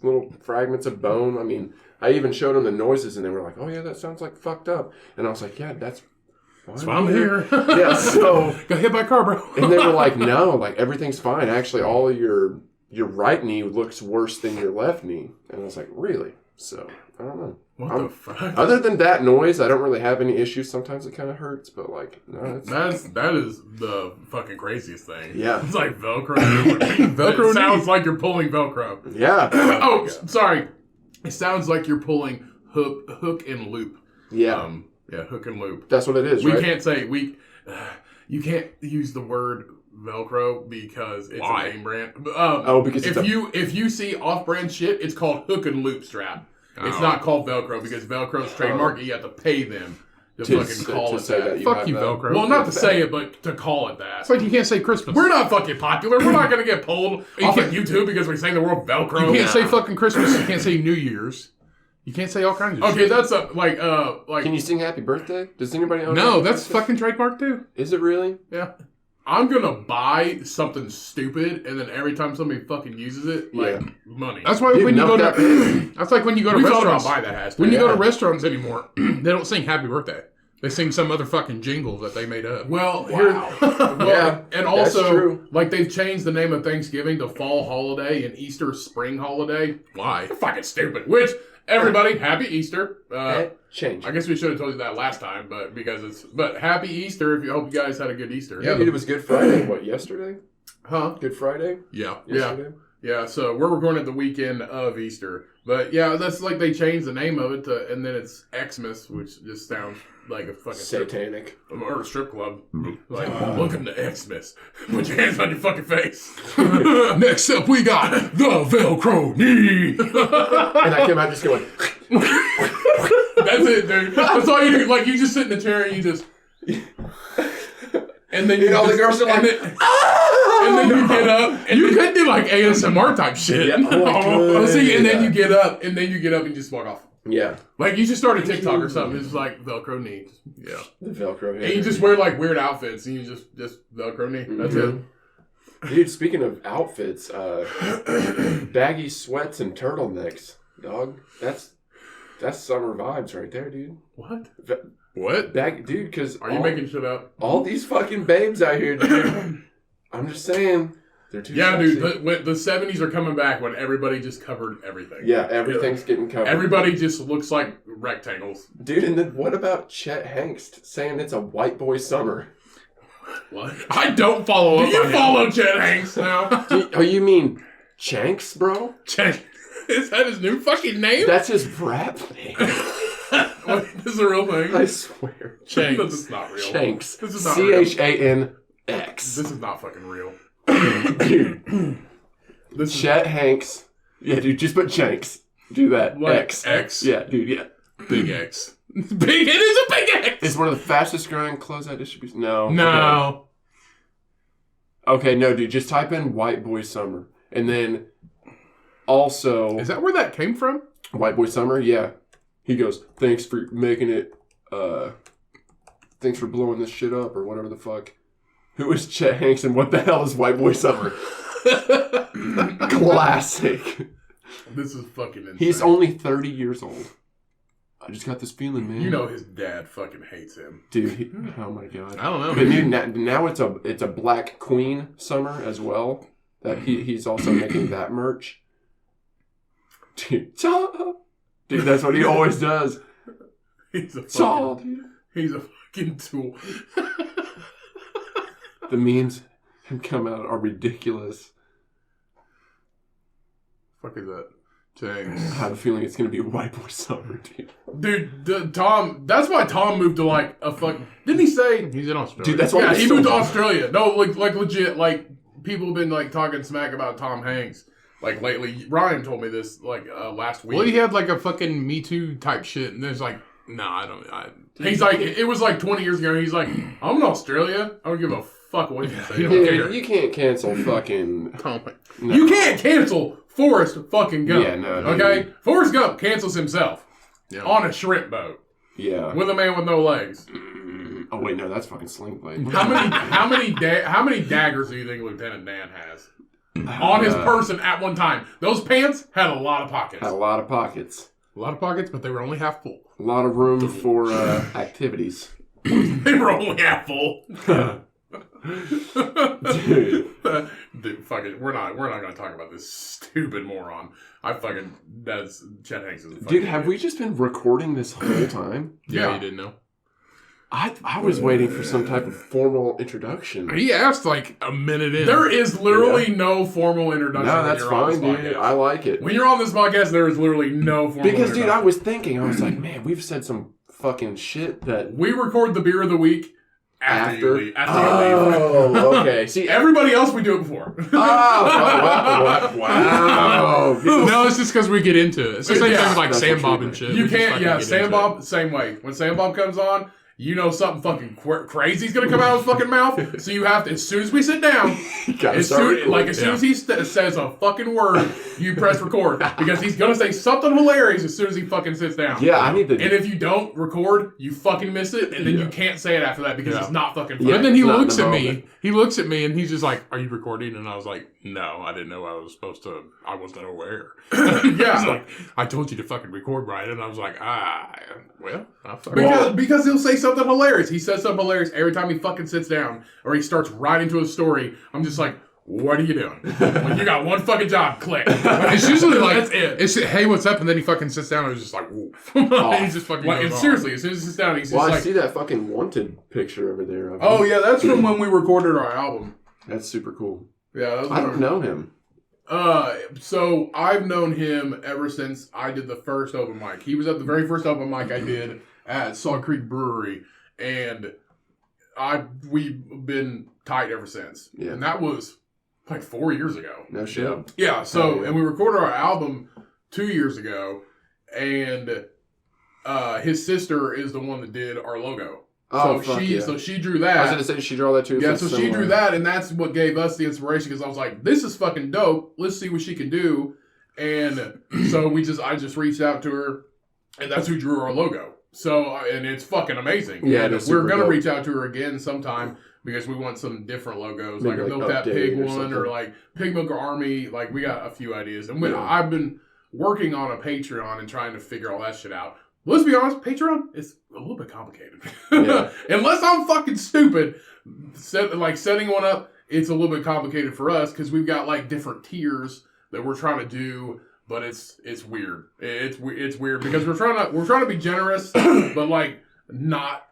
little fragments of bone. I mean, I even showed them the noises, and they were like, "Oh yeah, that sounds like fucked up." And I was like, "Yeah, that's That's why I'm here. Yeah, so Got hit by a car, bro. and they were like, "No, like everything's fine. Actually, all of your right knee looks worse than your left knee." And I was like, "Really?" So I don't know. What the fuck? Other than that noise, I don't really have any issues. Sometimes it kind of hurts, but like, no, it's... That is the fucking craziest thing. Yeah. It's like Velcro. Velcro sounds like you're pulling Velcro. Yeah. Oh, sorry. It sounds like you're pulling hook and loop. Yeah. Yeah, hook and loop. That's what it is, We right? can't say you can't use the word Velcro because it's Why? a name brand. Because if you see off-brand shit, it's called hook and loop strap. It's Oh. not called Velcro because Velcro's trademark. You have to pay them to fucking call it say that. you Fuck have you, that. Velcro. Well, not to say it, but to call it that. It's like you can't say Christmas. We're not fucking popular. We're not going to get pulled off can't- of YouTube because we say the word Velcro. You can't say fucking Christmas. You can't say New Year's. You can't say all kinds of Okay, shit. that's like Can you sing Happy Birthday? Does anybody own No, Happy that's Birthday? fucking trademark too. Is it really? yeah. I'm gonna buy something stupid, and then every time somebody fucking uses it, like Yeah. money. That's why Dude, when you go milk to that's like when you go to we thought about restaurants. buying that hashtag. When you go to Yeah. restaurants anymore, they don't sing Happy Birthday. They sing some other fucking jingle that they made up. Well, Wow. here, Yeah, and that's also, true. like they've changed the name of Thanksgiving to Fall Holiday and Easter Spring Holiday. Why? Fucking stupid. Which everybody, Happy Easter. Change. I guess we should have told you that last time, but Happy Easter. If you hope you guys had a good Easter. Yeah, dude, it was Good Friday. What, yesterday? Huh? Good Friday? Yeah. Yesterday? Yeah, so we're recording it the weekend of Easter. But yeah, that's like they changed the name of it to, and then it's Xmas, which just sounds like a fucking Satanic. or a strip club. Like, welcome to Xmas. Put your hands on your fucking face. Next up, we got the Velcro knee. And I came out just going... That's it, dude. That's all you do. Like, you just sit in the chair and you just... And then all the girls are like... And then you get up. And You could do like ASMR type shit. Yeah. Oh, see, and then you get up, and you just walk off. Yeah. Like, you should start a TikTok or something. It's just like Velcro knee. Yeah. The Velcro. And you just wear like weird outfits, and you just Velcro knee. That's it. Dude, speaking of outfits, baggy sweats and turtlenecks, dog. That's summer vibes right there, dude. What? What? Dude, because... Are you making shit up? All these fucking babes out here, dude. I'm just saying, they're too sexy. Dude, the 70s are coming back when everybody just covered everything. Yeah, everything's getting covered. Everybody just looks like rectangles. Dude, and then what about Chet Hanks saying it's a white boy summer? What? I don't follow Do up you on follow Chet Hanks now? You mean Chanks, bro? Chet, is that his new fucking name? That's his rap name. What, this is a real thing? I swear. This is not real. Chanks. This is not real. Chanx. This is not fucking real. Dude. This is Chet Hanks. Yeah, dude, just put Chanks. Do that. like X. X. Yeah, dude, yeah. Big X. It is a big X. It's one of the fastest growing closeout distribution. No. No. Okay, no, dude, just type in white boy summer. And then also... Is that where that came from? White boy summer, yeah. He goes, thanks for making it, thanks for blowing this shit up, or whatever the fuck. Who is Chet Hanks, and what the hell is white boy summer? Classic. This is fucking insane. He's only 30 years old. I just got this feeling, man. You know his dad fucking hates him. Dude, oh my god. I don't know. But dude, now it's a Black Queen summer as well. That he's also making that merch. Dude, dude, that's what he always does. He's a fucking tool. The memes that come out are ridiculous. Fuck is that? James. I have a feeling it's gonna be white boy summer, dude. Dude, Tom. That's why Tom moved to like a fuck. Didn't he say? He's in Australia. Dude, that's why Yeah, he's he so moved to bad. Australia. No, like legit. Like people have been like talking smack about Tom Hanks. Like lately, Ryan told me this like last week. Well, he had like a fucking Me Too type shit, and there's like, He's like, it was like 20 years ago. He's like, I'm in Australia. I don't give a fuck what you say. You don't Dude, care. you can't cancel fucking... Tom. No. You can't cancel Forrest fucking Gump. Yeah, no, okay? dude. Forrest Gump cancels himself Yeah. on a shrimp boat Yeah. with a man with no legs. Oh wait, no, that's fucking Sling Blade. How many daggers do you think Lieutenant Dan has on his person at one time? Those pants had a lot of pockets. Had a lot of pockets. A lot of pockets, but they were only half full. A lot of room for activities. They were only half full. Dude. Dude, fuck it. We're not gonna talk about this stupid moron. That's Chet Hanks is a fucking Dude, have we just been recording this whole time? Yeah, Yeah. you didn't know. I was waiting for some type of formal introduction. He asked like a minute in. There is literally no formal introduction. No, when that's you're on fine, this dude. podcast. I like it. When you're on this podcast, there is literally no formal Because, dude, I introduction. was thinking, I was like, man, we've said some fucking shit that... We record the beer of the week after you leave. After you leave. Oh, okay. See, Everybody else, we do it before. wow. No, it's just because we get into it. It's the same Yeah, thing with like that's Sam what Bob you and do. shit. You We just can't, fucking yeah, get Sam into Bob, same way. When Sam Bob comes on, you know something fucking crazy's gonna come out of his fucking mouth. So you have to, as soon as we sit down, Gotta as start soon, recording. like as soon as he says a fucking word, you press record because he's gonna say something hilarious as soon as he fucking sits down. Yeah, I need to... And if you don't record, you fucking miss it, and then Yeah. you can't say it after that because Yeah. it's not fucking funny. Yeah. And then he It's not looks in at the me. moment. He looks at me and he's just like, "Are you recording?" And I was like, "No, I didn't know I was supposed to. I wasn't aware." Yeah. He's like, "I told you to fucking record right," and I was like, well, I'll fucking." Because he'll say something hilarious. He says something hilarious every time he fucking sits down or he starts right into a story. I'm just like, what are you doing? When you got one fucking job, click. It's usually like, that's it. It's hey, what's up? And then he fucking sits down and he's just like, woof. He's just fucking. Like, goes and on. seriously, as soon as he sits down, he's just Well, I like, see that fucking wanted picture over there. Of oh him. yeah, that's from when we recorded our album. That's super cool. Yeah, I don't know him. So I've known him ever since I did the first open mic. He was at the very first open mic I did at Salt Creek Brewery, and we've been tight ever since. Yeah. And that was like 4 years ago. No shit. Yeah. So and we recorded our album 2 years ago, and his sister is the one that did our logo. Oh, So she drew that. I was going to say, did she draw that too? Yeah, so she drew that, and that's what gave us the inspiration, because I was like, this is fucking dope. Let's see what she can do. And so I just reached out to her, and that's who drew our logo. So, and it's fucking amazing. Yeah, and it's we're super going to dope. reach out to her again sometime, because we want some different logos, Maybe like a Milk That update Pig or one, something. or like Pig Milker Army. Like, we got a few ideas. And Yeah. I've been working on a Patreon and trying to figure all that shit out. Let's be honest, Patreon is a little bit complicated. Yeah. Unless I'm fucking stupid, setting one up, it's a little bit complicated for us, because we've got like different tiers that we're trying to do, but it's weird. It's weird because we're trying to be generous, but like not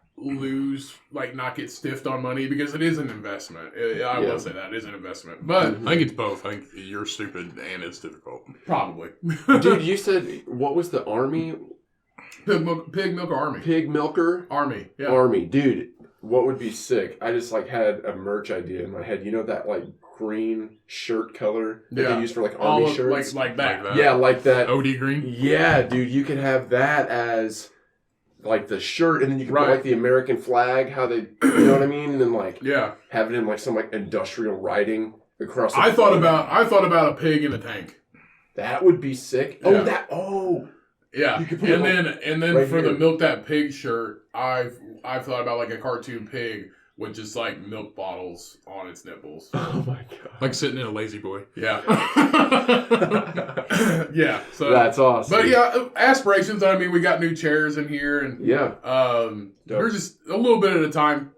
get stiffed on money, because it is an investment. I will say that it is an investment, but I think it's both. I think you're stupid and it's difficult. probably. Dude, you said, what was the army? Pig Milker Army. Pig Milker? Army. Yeah. Army. Dude, what would be sick? I just had a merch idea in my head. You know that green shirt color that they use for army shirts? Like that. Yeah, like that. OD green? Yeah, dude, you could have that as the shirt, and then you could put the American flag, how they, you know what I mean? And then Yeah. have it in some industrial writing across the I thought about a pig in a tank. That would be sick. Yeah. Yeah, You could put and then right for here. the Milk That Pig shirt, I've thought about a cartoon pig with just milk bottles on its nipples. Oh my god. Like sitting in a lazy boy. Yeah. Yeah. So That's awesome. But yeah, aspirations. I mean, we got new chairs in here, and Yeah. we're just a little bit at a time.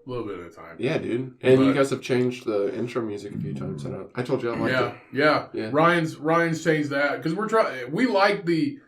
Yeah, dude. And you guys have changed the intro music a few times. I told you I liked it. Yeah. Ryan's changed that, because we like the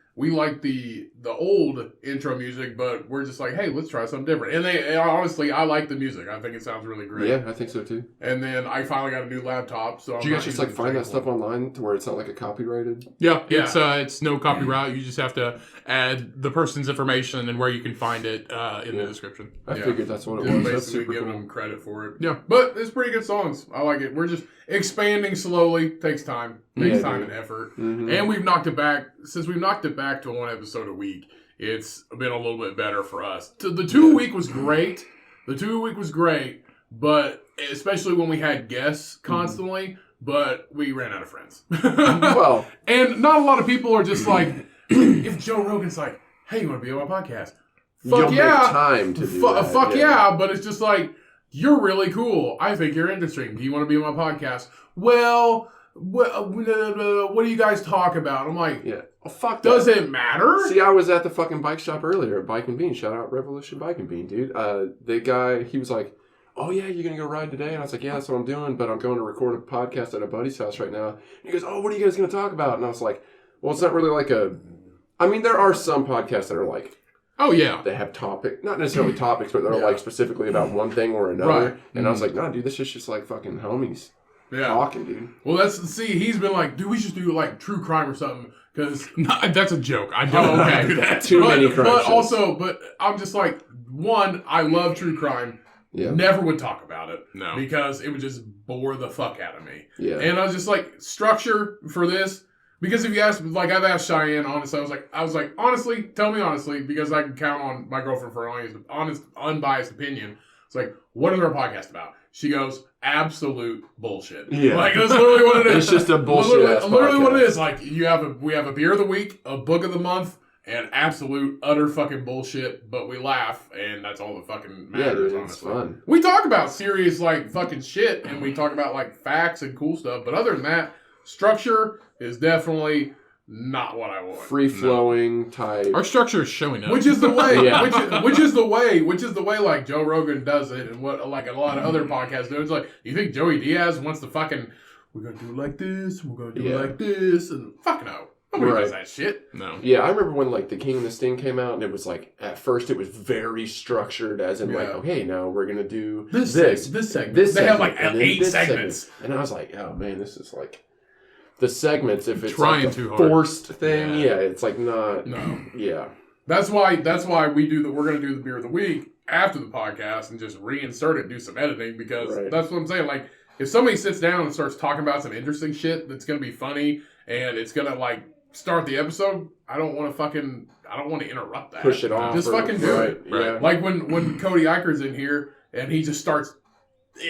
old intro music, but we're just like, hey, let's try something different. And honestly, I like the music. I think it sounds really great. Yeah, I think so too. And then I finally got a new laptop, so Do you guys just find that stuff online to where it's not a copyrighted? Yeah. It's no copyright. You just have to add the person's information and where you can find it in the description. I figured that's what it Just was. That's basically super giving cool. them credit for it. Yeah. But it's pretty good songs. I like it. We're just expanding slowly. Takes time. Takes Yeah, time dude. and effort. Mhm. And we've knocked it back. Since we've knocked it back to one episode a week, it's been a little bit better for us. The 2 week was great. But especially when we had guests constantly, but we ran out of friends. Well, and not a lot of people are just like, if Joe Rogan's like, hey, you want to be on my podcast? Fuck you'll yeah. make time to do that. Fuck yeah, but it's just like, you're really cool. I think you're interesting. Do you want to be on my podcast? Well, what do you guys talk about? I'm like, Yeah. Oh, fuck that. does it matter? See, I was at the fucking bike shop earlier at Bike and Bean. Shout out Revolution Bike and Bean, dude. The guy, he was like, oh yeah, you're going to go ride today? And I was like, yeah, that's what I'm doing, but I'm going to record a podcast at a buddy's house right now. And he goes, oh, what are you guys going to talk about? And I was like, well, it's not really I mean, there are some podcasts that are Oh, yeah. they have not necessarily topics, but they're specifically about one thing or another. Right. And I was like, no, dude, this is just fucking homies talking, dude. Well, he's been like, dude, we should do true crime or something. Because No, that's a joke. I don't do that. Too many crime shows. But I'm just like, one, I love true crime. Yeah. Never would talk about it. No. Because it would just bore the fuck out of me. Yeah. And I was just like, structure for this. Because if you ask, I've asked Cheyenne, honestly, I was like, honestly, tell me honestly, because I can count on my girlfriend for an honest, unbiased opinion. It's like, what is our podcast about? She goes, absolute bullshit. Yeah. That's literally what it is. It's just a bullshit ass literally what it podcast. is. We have a beer of the week, a book of the month, and absolute utter fucking bullshit, but we laugh, and that's all that fucking matters. Yeah, dude, it's honestly. fun. We talk about serious fucking shit, and we talk about facts and cool stuff, but other than that, structure is definitely not what I want. Free flowing type. Our structure is showing up. Which is the way, Yeah. which is the way Joe Rogan does it, and what a lot of other podcasts do. It's like, you think Joey Diaz wants to fucking, we're gonna do it like this, we're gonna do it like this, and fuck no. Nobody Right. does that shit. No. Yeah, I remember when like the King and the Sting came out, and it was like at first it was very structured, as in like, Yeah. okay, now we're gonna do This segment. this They have segment, like and then 8 this segments. segment. And I was like, oh man, this is like the segments. If it's Trying like a too hard. forced thing, Yeah. it's like not. No. Yeah, That's why we do we're gonna do the beer of the week after the podcast and just reinsert it, do some editing, because Right. that's what I'm saying. Like, if somebody sits down and starts talking about some interesting shit that's gonna be funny and it's gonna like start the episode, I don't want to interrupt that. push it off. Just fucking do it. Yeah. Like when Cody Eicher's in here and he just starts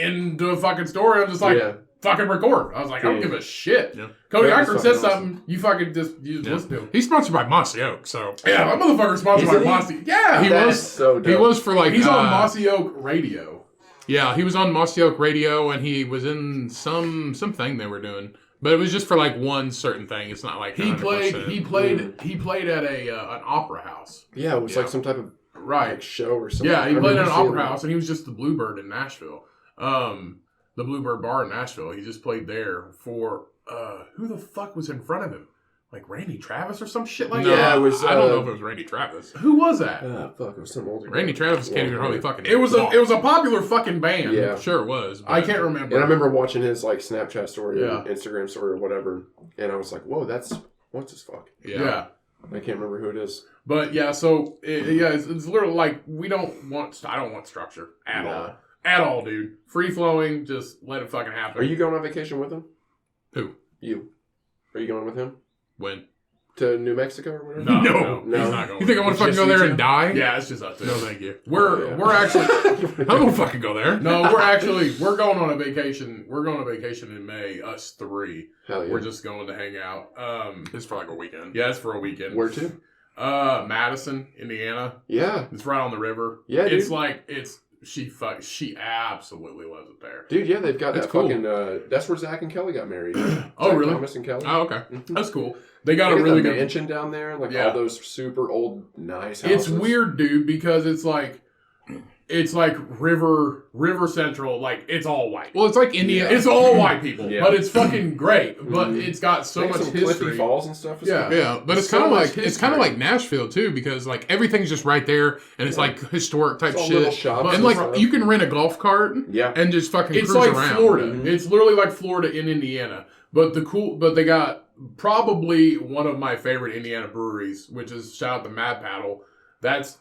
into a fucking story, I'm just like, Yeah. fucking record. I was like, I don't give a shit. Yeah. Cody That was Eicher fucking says awesome. something, you fucking just Yeah. listen to him. He's sponsored by Mossy Oak, so Yeah, my motherfucker's sponsored by Isn't he? Mossy. Yeah, He That was- is so dope. he was for like he's on Mossy Oak Radio. Yeah, he was on Mossy Oak Radio, and he was in some thing they were doing, but it was just for like one certain thing. It's not like He 100%. played at an opera house. Yeah, it was Yeah. like some type of Right. like show or something. Yeah, he I played at remember an seeing opera that. house, and he was just the Bluebird in Nashville. The Bluebird Bar in Nashville. He just played there for who the fuck was in front of him? Like Randy Travis or some shit like No, that? Yeah, it was, I don't know if it was Randy Travis. Who was that? Fuck, it was some older guy. Randy Travis can't even hardly fucking. It was walk. a popular fucking band. Yeah. Sure it was. I but- can't remember. And I remember watching his like Snapchat story, Yeah. or Instagram story, or whatever, and I was like, "Whoa, what's this fuck?" Yeah. I can't remember who it is. But yeah, so it's literally like I don't want structure at all. At all, dude. Free flowing, just let it fucking happen. Are you going on vacation with him? Who? You? Are you going with him When? to New Mexico or whatever? No, No. he's not going. You think I want It's to fucking just go you there two? and die? Yeah, it's just us two. No, thank you. We're Yeah. we're actually I'm gonna fucking go there. we're going on a vacation. We're going on a vacation in May. Us 3. Hell yeah. We're just going to hang out. It's for like a weekend. Yeah, it's for a weekend. Where to? Madison, Indiana. Yeah, It's right on the river. Yeah, It's dude. like she absolutely loves it there. dude. Yeah, they've got That's that cool. fucking. That's where Zach and Kelly got married. Oh, Zach really? Thomas and Kelly. Oh, okay. Mhm. That's cool. They got They a got really the good mansion down there, like Yeah. all those super old, nice houses. It's weird, dude, because it's like river central, like it's all white. Well, it's like India. It's all white people, Yeah. but it's fucking great. But Mhm. it's got so They got much some Cliffy history. Falls and stuff. Yeah. Yeah, but it's So kind of much like it's kind of history. like Nashville too, because like everything's just right there, and it's Yeah. like historic type It's all little shit. shops But And like stuff. you can rent a golf cart Yeah. and just fucking It's cruise like around. Florida. Mhm. It's literally like Florida in Indiana. But they got probably one of my favorite Indiana breweries, which is shout out to Mad Paddle. That's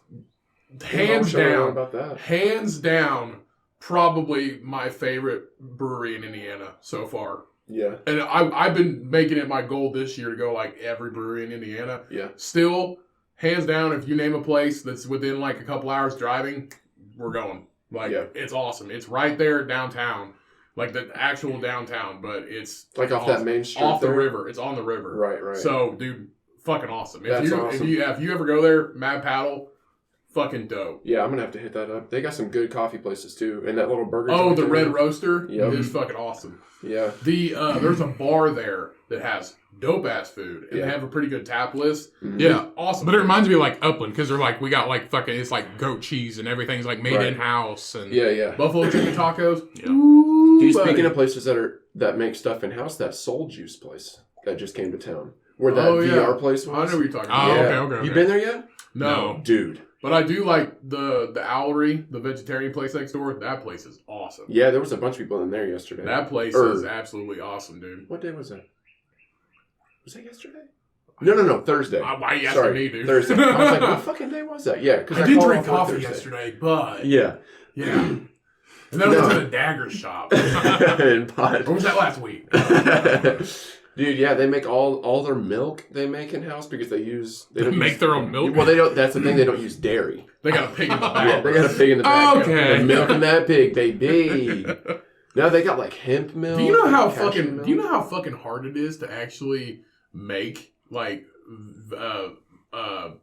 hands Yeah, I'm sure down. about that. Hands down, probably my favorite brewery in Indiana so far. Yeah. And I've been making it my goal this year to go like every brewery in Indiana. Yeah. Still, hands down, if you name a place that's within like a couple hours driving, we're going. Like, Yeah. it's awesome. It's right there downtown. Like the actual downtown, but it's Like off awesome. that main street Off the there? river. It's on the river. Right, right. So, dude, fucking awesome. If That's you awesome. if you ever go there, Mad Paddle, fucking dope. Yeah, I'm gonna have to hit that up. They got some good coffee places too, and that little burger. Oh, joint the there. Red Roaster Yep. is fucking awesome. Yeah, The there's a bar there that has dope ass food and Yeah. they have a pretty good tap list. Mhm. Yeah. Awesome. But it reminds me of like Upland, because they're like, we got like fucking, it's like goat cheese and everything's like made Right. in house. And yeah, yeah. Buffalo chicken tacos. Yeah. Ooh, Dude, buddy. speaking of places that make stuff in house, that Soul Juice place that just came to town, where that Oh, yeah. VR place was. I know what you're talking Oh, about. okay, okay. You been there yet, No. No. dude? But I do like the Owlery, the vegetarian place next door. That place is awesome. Yeah, there was a bunch of people in there yesterday. That place Or- is absolutely awesome, dude. What day was that? Was that yesterday? No, Thursday. Why you asking Sorry, me, dude? Thursday. I was like, what fucking day was that? Yeah, because I did called drink off work coffee Thursday. yesterday, but Yeah. yeah. And then I went to the Dagger shop. And pot. Or was that last week? Dude, yeah, they make all their milk they make in house because they don't Make use, their own milk? Well, they don't. That's the thing. They don't use dairy. They got a pig in the back. Yeah, they got a pig in the back. Okay. They're milking that pig, baby. No, they got like hemp milk. Do you know how cashew fucking? milk. Do you know how fucking hard it is to actually make like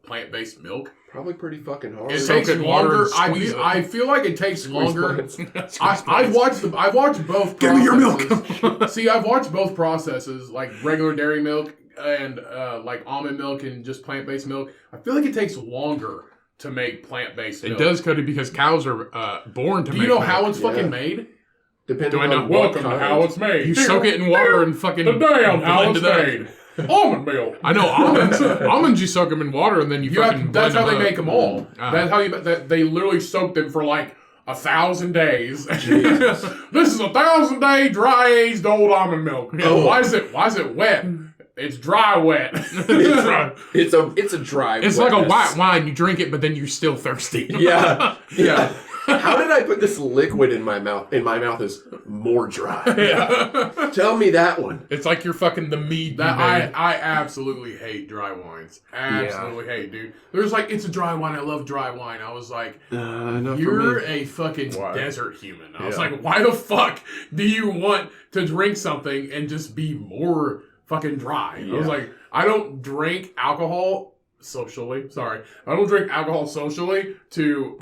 plant-based milk? Probably pretty fucking hard. It Soak takes it in water longer. and squeeze it. I feel like it takes longer. Squeeze I've watched both. Give me your processes. See, I've watched both processes, like regular dairy milk and like almond milk and just plant-based milk. I feel like it takes longer to make plant-based It milk. does, Cody, because cows are born to Do make you know milk. how it's fucking Yeah. made? Depending Do I know? on what Welcome to kind. how it's made. You soak it in water and fucking The damn how blend it's it up. made. Almond milk. I know almonds. Almonds, you soak them in water and then you fucking that's how blend they them make them all. Ah. That's how they literally soak them for like 1,000 days. This is 1,000-day dry aged old almond milk. Oh. Why is it wet? It's dry wet. It's dry. It's a dry. It's like a white wine. You drink it, but then you're still thirsty. Yeah. How did I put this liquid in my mouth? And my mouth is more dry. Yeah. Tell me that one. It's like you're fucking the mead. That I absolutely hate dry wines. Absolutely hate, dude. There's like, it's a dry wine. I love dry wine. I was like, you're a fucking desert human. I was like, why the fuck do you want to drink something and just be more fucking dry? I was like, I don't drink alcohol socially. Sorry. I don't drink alcohol socially to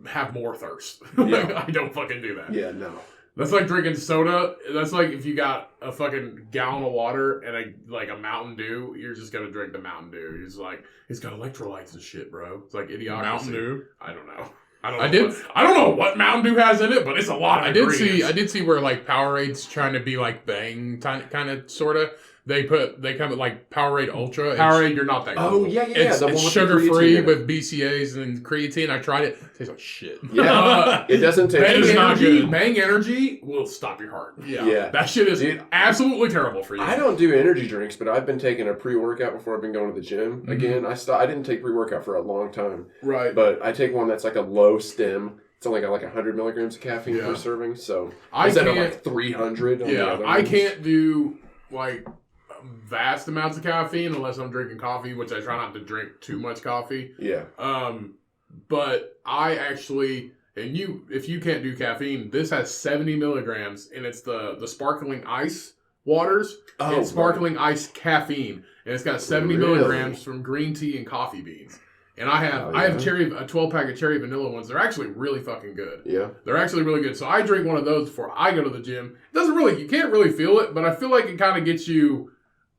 have more thirst. Like, I don't fucking do that. Yeah, no. That's like drinking soda. That's like if you got a fucking gallon of water and a Mountain Dew, you're just gonna drink the Mountain Dew. It's like, it's got electrolytes and shit, bro. It's like idiocracy. Mountain Dew? I don't know. I don't know what Mountain Dew has in it, but it's a lot of ingredients. I did see where like Powerade's trying to be like Bang kind of sorta. They come with like Powerade Ultra. Powerade, you're not that good. Oh, yeah. It's sugar free with BCAAs and creatine. I tried it. It tastes like shit. Yeah. It doesn't taste good. Bang Energy will stop your heart. Yeah. That shit is absolutely terrible for you. I don't do energy drinks, but I've been taking a pre-workout before I've been going to the gym. Mm-hmm. Again, I didn't take pre-workout for a long time. Right. But I take one that's like a low stem. It's only got like 100 milligrams of caffeine per serving. So instead of like 300 on the other I ones. can't do like vast amounts of caffeine unless I'm drinking coffee, which I try not to drink too much coffee. Yeah. But I actually, if you can't do caffeine, this has 70 milligrams, and it's the sparkling ice waters. Oh, it's sparkling ice caffeine, and it's got 70 milligrams from green tea and coffee beans. And I have a 12-pack of cherry vanilla ones. They're actually really fucking good. Yeah. They're actually really good. So I drink one of those before I go to the gym. You can't really feel it, but I feel like it kind of gets you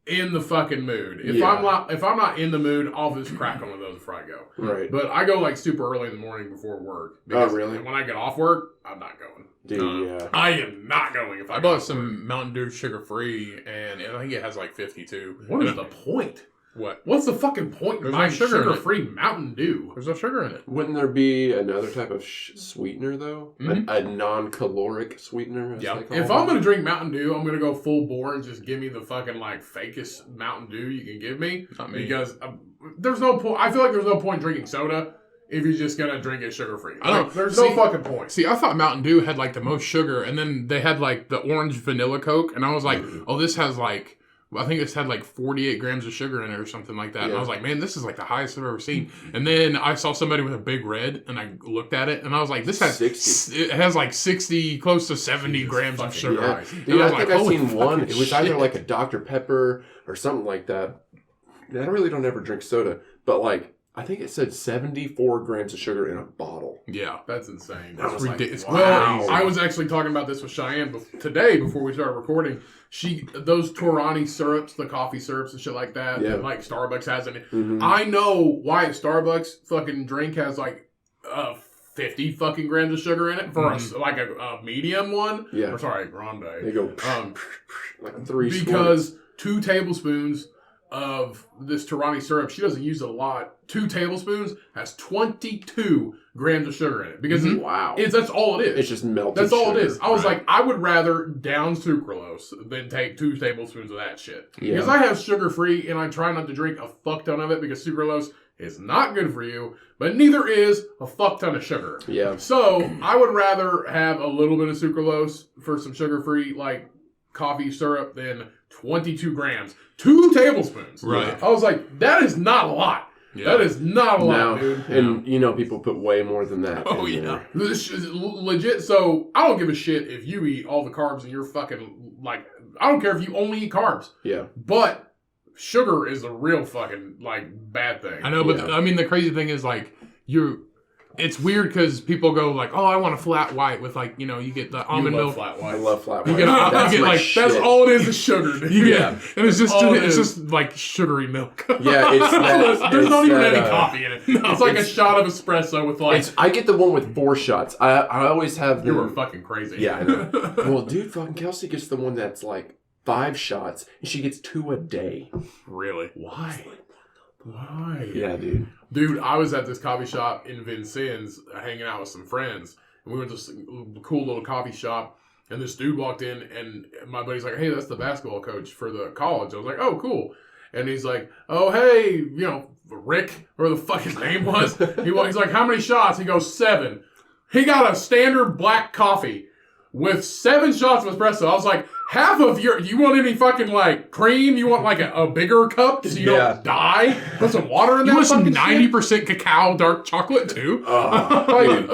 in the fucking mood. If I'm not in the mood, I'll just crack one of those before I go. Right. But I go like super early in the morning before work. Oh, really? When I get off work, I'm not going. Dude, yeah. I am not going if I bought some Mountain Dew sugar free, and I think it has like 52. What is the point? What? What's the fucking point in buying sugar-free Mountain Dew? There's no sugar in it. Wouldn't there be another type of sweetener, though? Mm-hmm. A non-caloric sweetener? Yeah. If I'm going to drink Mountain Dew, I'm going to go full bore and just give me the fucking, like, fakest Mountain Dew you can give me. Not me. Because there's no point. I feel like there's no point drinking soda if you're just going to drink it sugar-free. There's no fucking point. See, I thought Mountain Dew had, like, the most sugar, and then they had, like, the orange vanilla Coke, and I was like, this has, like, I think this had like 48 grams of sugar in it or something like that. Yeah. And I was like, man, this is like the highest I've ever seen. And then I saw somebody with a big red, and I looked at it, and I was like, this has 60. It has like 60, close to 70 grams of sugar. Yeah. Dude, I think I've seen one. It was either like a Dr. Pepper or something like that. I really don't ever drink soda, but like, I think it said 74 grams of sugar in a bottle. Yeah, that's insane. That's ridiculous. Like, wow. Well, I was actually talking about this with Cheyenne today before we started recording. Those Torani syrups, the coffee syrups and shit like that, that like Starbucks has in it. Mm-hmm. I know why a Starbucks fucking drink has like 50 fucking grams of sugar in it for a medium one. Yeah. Or sorry, grande. They go like 3 because 2 tablespoons of this Torani syrup, she doesn't use it a lot. 2 tablespoons has 22 grams of sugar in it. Because that's all it is. It's just melted That's all sugar. it is. I was like, I would rather down sucralose than take 2 tablespoons of that shit. Yeah. Because I have sugar free and I try not to drink a fuck ton of it because sucralose is not good for you, but neither is a fuck ton of sugar. Yeah. So I would rather have a little bit of sucralose for some sugar free like coffee syrup than 22 grams. 2 tablespoons. Right. I was like, that is not a lot. Yeah. That is not a lot, dude. And people put way more than that. Oh, yeah. This is legit. So I don't give a shit if you eat all the carbs and you're fucking, like, I don't care if you only eat carbs. Yeah. But sugar is a real fucking, like, bad thing. I know, but I mean, the crazy thing is, like, it's weird because people go like, "Oh, I want a flat white with like, you get the almond milk." Flat white. I love flat white. You get like that's all it is sugar. Dude. And it's just like sugary milk. Yeah, there's not even any coffee in it. No, it's like a shot of espresso with like. I get the one with 4 shots. I always have. You were fucking crazy. Yeah, I know. Well, dude, fucking Kelsey gets the one that's like 5 shots, and she gets 2 a day. Really? Why? Why? Yeah, dude. Dude, I was at this coffee shop in Vincennes hanging out with some friends. And we went to this cool little coffee shop. And this dude walked in, and my buddy's like, hey, that's the basketball coach for the college. I was like, oh, cool. And he's like, oh, hey, Rick, or the fuck his name was. He's like, how many shots? He goes, 7. He got a standard black coffee with 7 shots of espresso. I was like, half of you want any fucking, cream? You want, a bigger cup so you don't die? Put some water in there? You want some 90% cacao dark chocolate, too?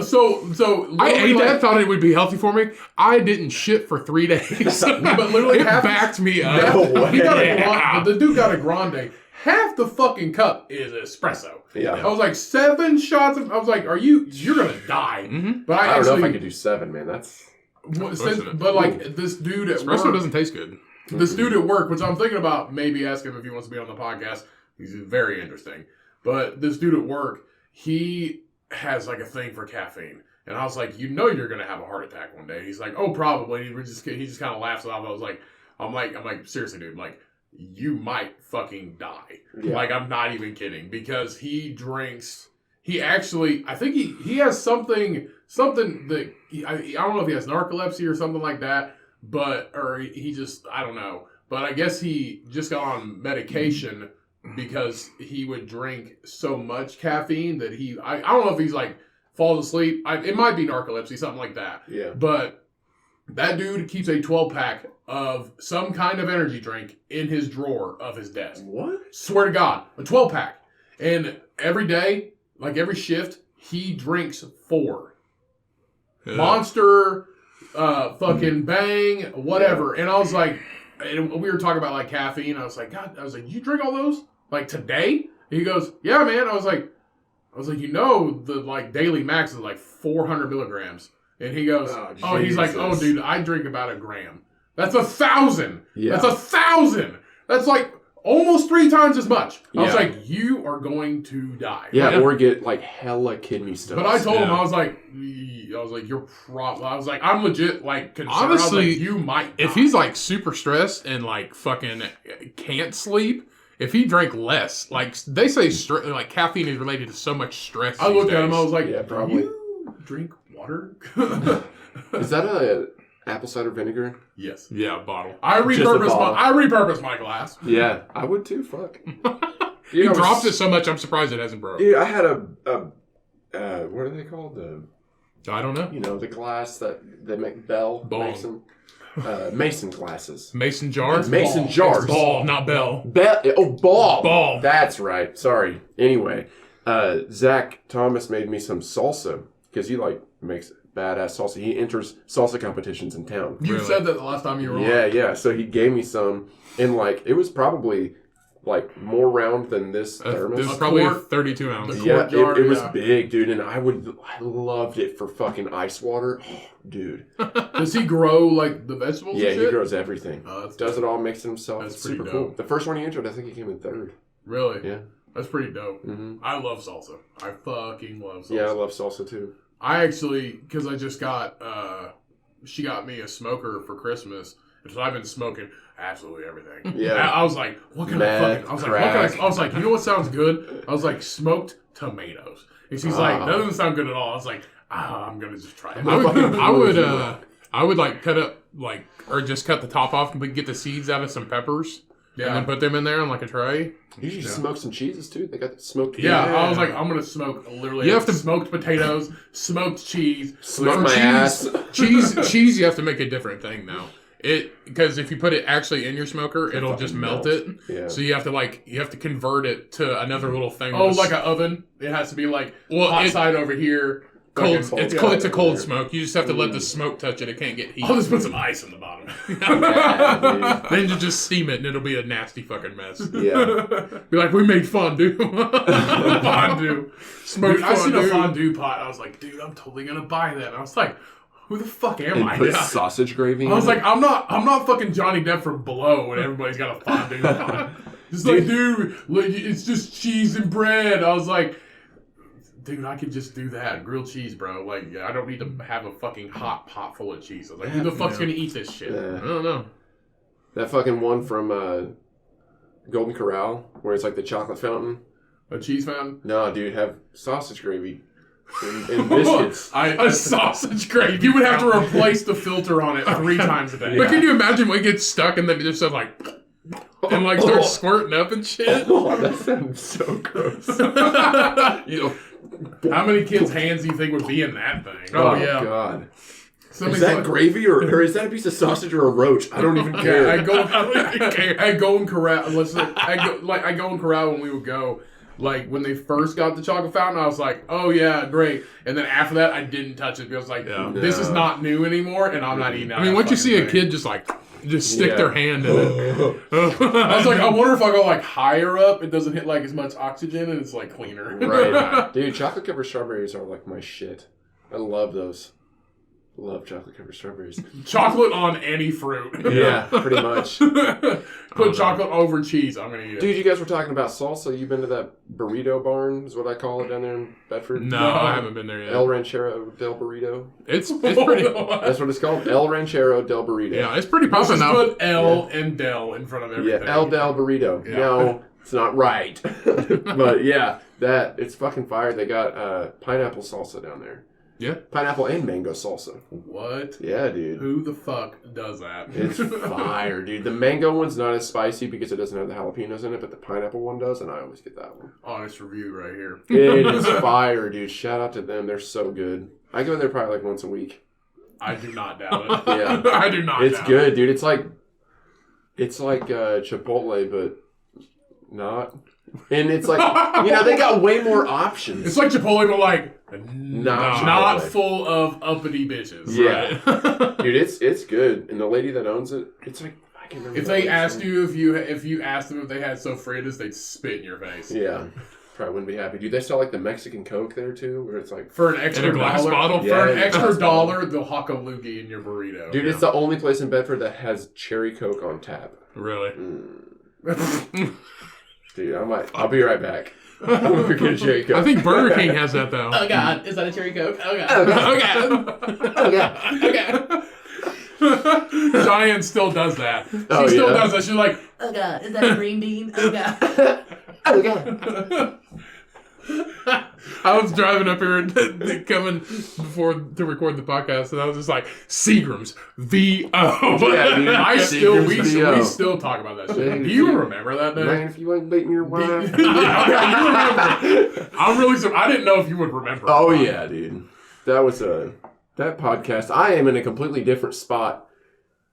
So I ate that, thought it would be healthy for me. I didn't shit for 3 days. But literally it backed me up. No way. He got the dude got a grande. Half the fucking cup is espresso. Yeah. I was like, 7 shots I was like, you're going to die. Mm-hmm. But I don't know if I could do 7, man. That's... this dude at espresso work, doesn't taste good. This dude at work, which I'm thinking about maybe asking him if he wants to be on the podcast. He's very interesting. But this dude at work, he has a thing for caffeine. And I was like, you're going to have a heart attack one day. He's like, oh, probably. He just kind of laughs it off. I was like, I'm like, seriously, dude, you might fucking die. Yeah. I'm not even kidding, because he drinks. He actually, I think he has something that I don't know if he has narcolepsy or something like that, or he just, I don't know. But I guess he just got on medication because he would drink so much caffeine that I don't know if he's falls asleep. It might be narcolepsy, something like that. Yeah. But that dude keeps a 12-pack of some kind of energy drink in his drawer of his desk. What? Swear to God, a 12-pack. And every day, every shift, he drinks 4. Yeah. Monster, fucking Bang, whatever. And I was like, and we were talking about caffeine. I was like, God, you drink all those? Today? And he goes, yeah, man. I was like, the daily max is 400 milligrams. And he goes, he's like, oh, dude, I drink about 1 gram. That's 1,000. Yeah. That's 1,000. That's almost 3 times as much. I was Yeah. like, you are going to die. Yeah, or get hella kidney stones. But I told him, I was like, you're I'm legit concerned. Honestly, you might die. If he's super stressed and fucking can't sleep, if he drank less, they say caffeine is related to so much stress. I looked at him, I was like, yeah, probably. You drink water? Is that a apple cider vinegar? Yes. Yeah, bottle. I repurposed my glass. Yeah, I would too. Fuck. You dropped it so much, I'm surprised it hasn't broke. Dude, I had a what are they called? I don't know. The glass that they make Bell. Bong. Mason glasses. Mason jars? Mason jars. It's ball, not bell. Ball. Ball. That's right. Sorry. Anyway, Zach Thomas made me some salsa because he makes badass salsa. He enters salsa competitions in town. You said that the last time you were on. Yeah. So he gave me some, and it was probably more round than this thermos. This is probably 32 ounces. Yeah, jar, it was big, dude, and I loved it for fucking ice water. Oh, dude. Does he grow the vegetables? Yeah, and he shit? grows everything. Does it all, makes it himself. That's It's super pretty cool. dope. The first one he entered, I think he came in 3rd. Really? Yeah. That's pretty dope. Mm-hmm. I love salsa. I fucking love salsa. Yeah, I love salsa too. I actually, because I just got, she got me a smoker for Christmas, and so I've been smoking absolutely everything. Yeah. I was like, what can I fucking, I was like, you know what sounds good? I was like, smoked tomatoes. And she's like, that doesn't sound good at all. I was like, I'm going to just try it. I would cut up, or just cut the top off and get the seeds out of some peppers. Yeah. And then put them in there on a tray. You should smoke some cheeses too. They got smoked. Yeah, I was like, I'm gonna smoke literally. You have to smoked potatoes, smoked cheese, smoke my ass. Cheese. You have to make a different thing now. Because if you put it actually in your smoker, it'll just melt it. Yeah. So you have to convert it to another little thing. Oh, like an oven. It has to be hot side over here. Cold. It's a cold there. smoke. You just have to let the smoke touch it. It can't get heat. I'll just put some ice in the bottom. Then you just steam it, and it'll be a nasty fucking mess. Yeah. Be like, we made fondue. Fondue. Smoked Dude, I seen a fondue. fondue pot. I was like, dude, I'm totally gonna buy that. And I was like, who the fuck am And I? put sausage gravy. I was like, I'm not fucking Johnny Depp from Blow when everybody's got a fondue pot. Just dude, it's just cheese and bread. I was like, dude, I could just do that. Grilled cheese, bro. I don't need to have a fucking hot pot full of cheese. I was like, who the fuck's gonna eat this shit? Yeah. I don't know. That fucking one from Golden Corral, where it's like the chocolate fountain. A cheese fountain? No, dude, have sausage gravy and biscuits. A sausage gravy. You would have to replace the filter on it 3 times a day. But can you imagine when it gets stuck and then it just starts like... and like starts squirting up and shit? Oh, that sounds so gross. How many kids' hands do you think would be in that thing? Oh yeah. God. Somebody's is that gravy or is that a piece of sausage or a roach? I don't even care. I go in Corral. I go in Corral when we would go. Like, when they first got the chocolate fountain, I was like, oh, yeah, great. And then after that, I didn't touch it because I was like, this is not new anymore, and I'm not eating that. I mean, once you see a kid just stick their hand in it. I was like, I wonder if I go, like, higher up, it doesn't hit, like, as much oxygen, and it's, like, cleaner. Right. Dude, chocolate covered strawberries are, like, my shit. I love those. Love chocolate covered strawberries. Chocolate on any fruit. Yeah, pretty much. Put chocolate over cheese. I'm gonna eat it. Dude, you guys were talking about salsa. You been to that burrito barn? Is what I call it down there in Bedford. No, I haven't been there yet. El Ranchero del Burrito. It's pretty. That's what it's called. El Ranchero del Burrito. Yeah, it's pretty popping now. now. Put L and Del in front of everything. Yeah, El del Burrito. Yeah. No, it's not right. But yeah, it's fucking fire. They got pineapple salsa down there. Yeah. Pineapple and mango salsa. What? Yeah, dude. Who the fuck does that? It's fire, dude. The mango one's not as spicy because it doesn't have the jalapenos in it, but the pineapple one does, and I always get that one. Honest review right here. It is fire, dude. Shout out to them. They're so good. I go there probably like once a week. I do not doubt it. Yeah. I do not It's doubt good, it. dude. It's like Chipotle, but not. And it's like, they got way more options. It's like Chipotle, but like not full of uppity bitches. Yeah. Right? Dude, it's good. And the lady that owns it, it's like, I can't remember. If they asked you if you asked them if they had sofritas, they'd spit in your face. Yeah. Probably wouldn't be happy. Dude, they sell like the Mexican Coke there too, where it's like for an extra glass $1. bottle. For an extra $1, they'll hock a loogie in your burrito. Dude, it's the only place in Bedford that has cherry Coke on tap. Really? Dude, I'll be right back. I'm gonna get a cherry Coke. I think Burger King has that though. Oh God, is that a cherry Coke? Oh God. Oh God. Oh God. Oh God. Cheyenne still does that. She still does that. She's like, oh God, is that a green bean? Oh God. Oh God. I was driving up here and coming before to record the podcast, and I was just like, Seagram's VO. Yeah, dude. We still talk about that shit. Do you remember that day? Man, if you ain't beating your wife. Yeah, you remember. I'm really sorry. I didn't know if you would remember. Oh yeah, dude. That was that podcast. I am in a completely different spot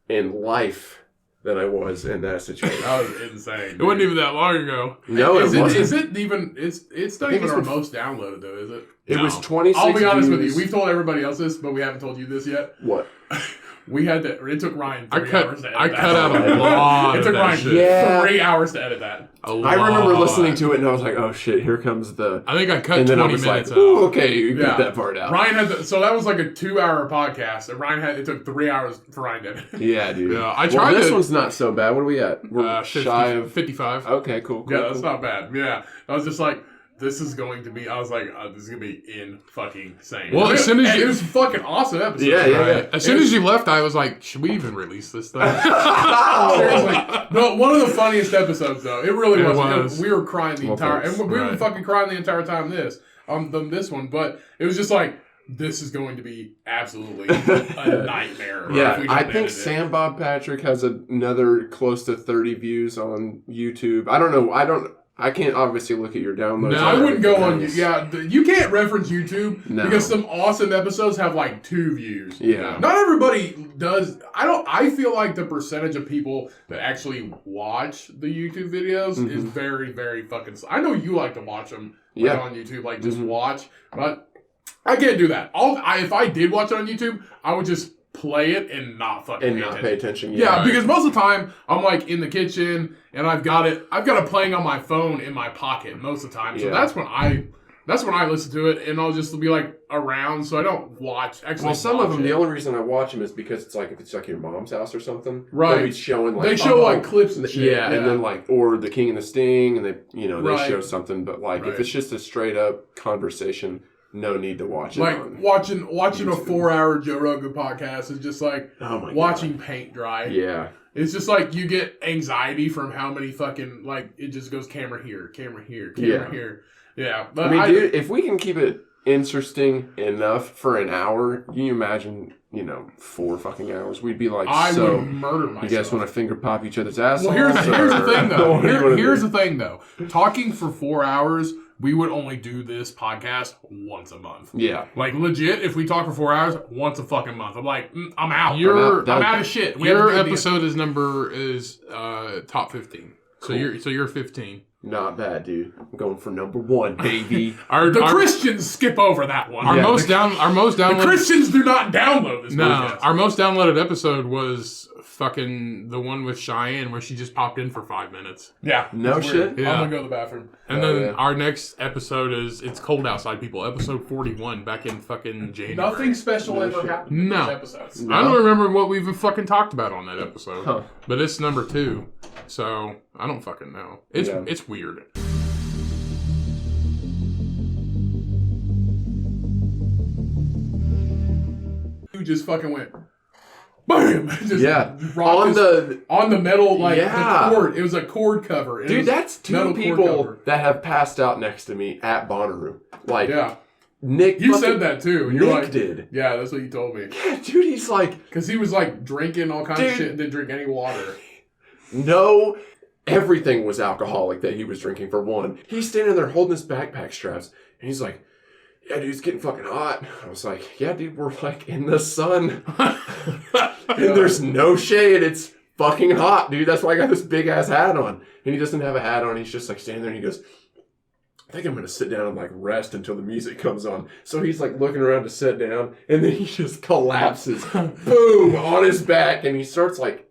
in life than I was in that situation. That was insane. It wasn't even that long ago. No, it wasn't. Is it even? It's not even our most downloaded though, is it? It was 26. I'll be honest with views. you. We've told everybody else this, but we haven't told you this yet. What? We had to. It took Ryan 3 hours to edit I that. cut out a lot. It took Ryan 3 hours to edit that. I remember listening to it and I was like, "Oh shit, here comes the." I think I cut and then 20 I was minutes like, out. "Ooh, okay, you cut that part out." Ryan had so that was like a 2-hour podcast, and Ryan had it took 3 hours for Ryan to edit. Yeah, dude. Yeah, I tried. This one's not so bad. What are we at? We're 50, shy of 55. Okay, cool. Yeah, that's not bad. Yeah, I was just like, this is going to be. I was like, this is gonna be fucking insane. Well, as soon as it was a fucking awesome episode. Yeah. As soon as you left, I was like, should we even release this thing? Seriously, no. One of the funniest episodes, though. It really It was. was. We were crying the entire, thanks. and we were Right. fucking crying the entire time. This one, but it was just like, this is going to be absolutely a nightmare. if Yeah, we I don't think edit it. Sam Bob Patrick has another close to 30 views on YouTube. I don't know. I can't obviously look at your downloads. No, I wouldn't go on. Nice. Yeah, you can't reference YouTube No. because some awesome episodes have like 2 views. Yeah. Not everybody does. I feel like the percentage of people that actually watch the YouTube videos is very, very fucking. I know you like to watch them on YouTube, like just watch, but I can't do that. If I did watch it on YouTube, I would just play it and not fucking pay attention. Yeah, because most of the time I'm like in the kitchen and I've got it playing on my phone in my pocket most of the time. So that's when I listen to it, and I'll just be like around, so I don't watch. Well, some of them, the only reason I watch them is because it's like if it's like your mom's house or something, right? They'll be showing like they show like clips and shit. Yeah, and then like or the King and the Sting, and they they Right. show something. But like if it's just a straight up conversation, no need to watch it. Like on watching YouTube. a 4-hour Joe Rogan podcast is just like watching paint dry. Yeah. It's just like you get anxiety from how many fucking, like, it just goes camera here, camera here. Yeah. But I mean, dude, if we can keep it interesting enough for an hour, can you imagine, 4 fucking hours? We'd be like, I would murder myself. You guys want to finger pop each other's assholes? Well, here's the thing, though. Here's the thing, though. Talking for 4 hours, we would only do this podcast once a month. Yeah. Like, legit, if we talk for 4 hours, once a fucking month. I'm like, I'm out. I'm out of shit. Your episode is top 15. Cool. So you're 15. Not bad, dude. I'm going for number 1, baby. The Christians skip over that one. Our most downloaded. The Christians do not download this podcast. Our most downloaded episode was fucking the one with Cheyenne where she just popped in for 5 minutes. Yeah. No shit? Yeah. I'm gonna go to the bathroom. And then our next episode is It's Cold Outside, people. Episode 41 back in fucking January. Nothing special ever happened in those episodes. I don't remember what we even fucking talked about on that episode. Huh. But it's number 2. So I don't fucking know. It's weird. You just fucking went bam! Just on the metal, like the cord. It was a cord cover. Dude, that's 2 people that have passed out next to me at Bonnaroo. Like, Nick. You said that too. And Nick you're like, did. Yeah, that's what you told me. Yeah, dude, he's like, because he was like drinking all kinds of shit and didn't drink any water. No. Everything was alcoholic that he was drinking, for one. He's standing there holding his backpack straps, and he's like, yeah, dude, it's getting fucking hot. I was like, yeah, dude, we're like in the sun. And there's no shade. It's fucking hot, dude. That's why I got this big ass hat on. And he doesn't have a hat on. He's just like standing there, and he goes, I think I'm going to sit down and like rest until the music comes on. So he's like looking around to sit down, and then he just collapses, boom, on his back, and he starts like,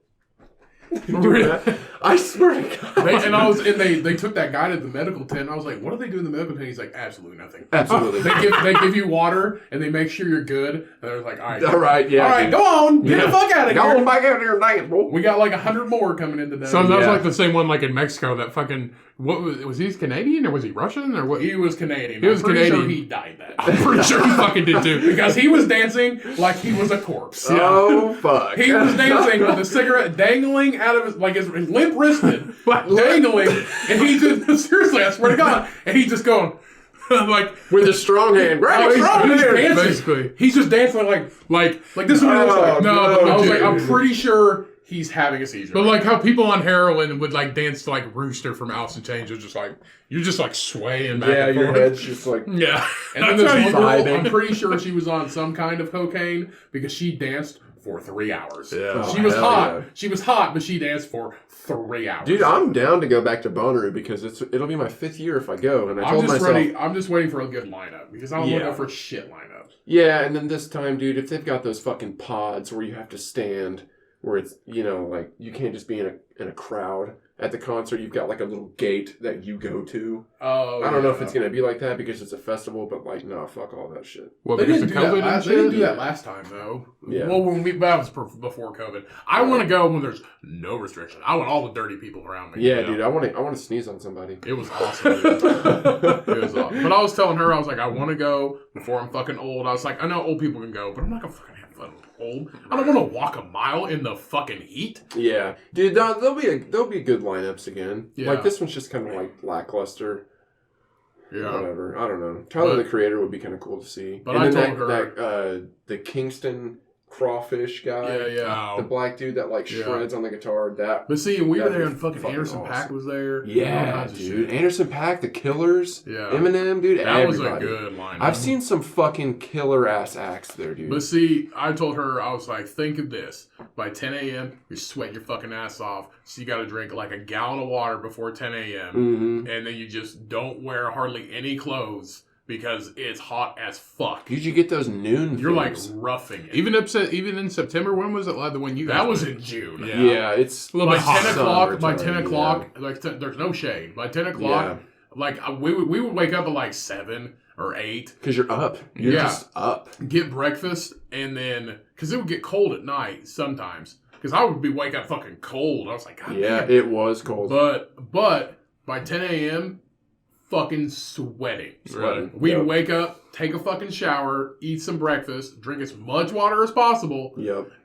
I swear to God. They took that guy to the medical tent. And I was like, what do they do in the medical tent? He's like, absolutely nothing. Absolutely. They give you water and they make sure you're good. And they're like, all right, yeah. All right, go on. Get the fuck out of here. Go on back out here and dance, bro. We got like 100 more coming in today. So that was like the same one like in Mexico. That fucking was he Canadian or was he Russian or what? He was Canadian. He was Canadian. Sure he died that. I'm pretty sure he fucking did too. Because he was dancing like he was a corpse. Oh fuck. He was dancing with a cigarette dangling out of his limp wristed, dangling, and he just seriously, I swear to God, and he just going like with a strong hand. Right, he's dancing. Basically. He's just dancing like this is what it looks like. No, I was like, I'm pretty sure he's having a seizure. But like how people on heroin would like dance to like Rooster from Alice in Chains, you're just like swaying back and your forth. head's just like And then this one girl, I'm pretty sure she was on some kind of cocaine because she danced for 3 hours. Yeah. She was hot. Yeah. She was hot, but she danced for 3 hours. Dude, I'm down to go back to Bonnaroo because it'll be my 5th year if I go. And I told myself, I'm just waiting for a good lineup because I don't want to go for a shit lineup. Yeah, and then this time, dude, if they've got those fucking pods where you have to stand, where it's, like you can't just be in a crowd at the concert. You've got like a little gate that you go to. Oh, I don't know if it's gonna be like that because it's a festival, but like, no, fuck all that shit. Well, they because didn't of COVID and They didn't shit? do that last time though. Yeah. Well, that was before COVID. I want to go when there's no restriction. I want all the dirty people around me. Yeah, dude, I want to sneeze on somebody. It was awesome. Dude. It was awesome. But I was telling her, I was like, I want to go before I'm fucking old. I was like, I know old people can go, but I'm not gonna fucking have fun with old. I don't want to walk a mile in the fucking heat. Yeah, dude, there'll be good lineups again. Yeah. Like this one's just kind of like lackluster. Yeah. Whatever. I don't know. Tyler the Creator would be kind of cool to see. But and I then told her the Kingston crawfish guy. Yeah. The black dude that like shreds on the guitar. But see, we were that'd there be and fucking Anderson awesome. Paak was there. Yeah, dude. Anderson Paak, the Killers. Yeah. Eminem, dude. That everybody. was a good lineup. I've seen some fucking killer ass acts there, dude. But see, I told her, I was like, think of this. By 10 a.m., you're sweating your fucking ass off. So you got to drink like a gallon of water before 10 a.m. Mm-hmm. And then you just don't wear hardly any clothes because it's hot as fuck. Did you get those noon You're things? like roughing it. Even in September, when was it? Like the one you guys That was went? in June. Yeah, it's a little By bit hot. 10 o'clock, by 10 Summertime, o'clock, there's no shade. By 10 o'clock, we would wake up at like 7 or 8. because you're up. You're just up. Get breakfast, and then, because it would get cold at night sometimes. Because I would be wake up fucking cold. I was like, God Yeah, damn. it was cold. But by 10 a.m., fucking sweating. Right. We'd wake up, take a fucking shower, eat some breakfast, drink as much water as possible,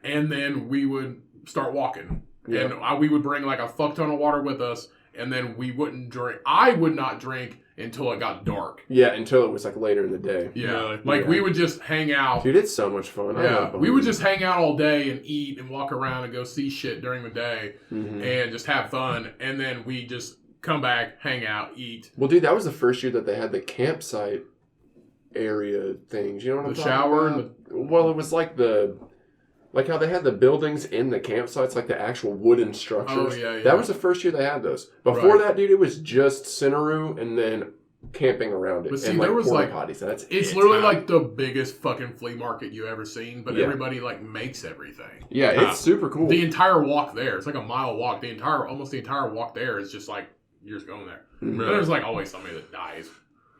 and then we would start walking. And we would bring like a fuck ton of water with us, and then we wouldn't drink. I would not drink until it got dark. Yeah, until it was like later in the day. Yeah. We would just hang out. Dude, it's so much fun. Yeah. We would just hang out all day and eat and walk around and go see shit during the day and just have fun. And then we just come back, hang out, eat. Well, dude, that was the first year that they had the campsite area things. You know what I'm talking shower about? and Well, it was like like how they had the buildings in the campsites, like the actual wooden structures. Oh, yeah. That was the first year they had those. Before that, dude, it was just Bonnaroo and then camping around it. But see, and there was porta like potties. That's it's literally like the biggest fucking flea market you ever seen, but everybody like makes everything. Yeah, it's super cool. The entire walk there, it's like a mile walk. Almost the entire walk there is just like you're just going there. Mm-hmm. But there's like always somebody that dies.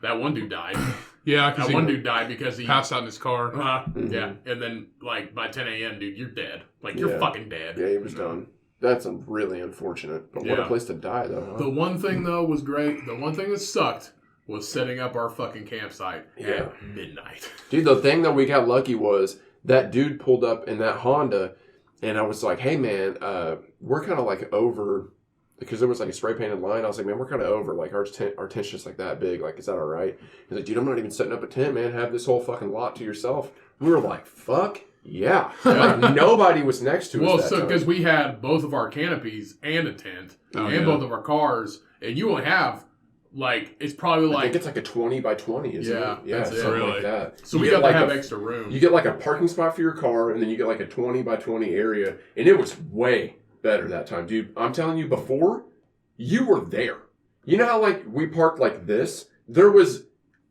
That one dude died. Yeah, that one dude died because he passed out in his car. Yeah, and then like by 10 a.m., dude, you're dead. Like you're fucking dead. Yeah, he was done. That's really unfortunate. But what a place to die, though. Huh? The one thing though was great. The one thing that sucked was setting up our fucking campsite at midnight. Dude, the thing that we got lucky was that dude pulled up in that Honda, and I was like, "Hey, man, we're kind of like over." Because there was like a spray painted line. I was like, man, we're kind of over. Like, our tent's just like that big. Like, is that all right? He's like, dude, I'm not even setting up a tent, man. Have this whole fucking lot to yourself. We were like, fuck yeah. Like, nobody was next to us. Well, so because we had both of our canopies and a tent and both of our cars, and you only have like, it's probably like. I think it's like a 20 by 20, isn't it? Yeah, that's something really like that. So we got to have extra room. You get like a parking spot for your car, and then you get like a 20 by 20 area. And it was way better that time, dude. I'm telling you, before, you were there. You know how like we parked like this? There was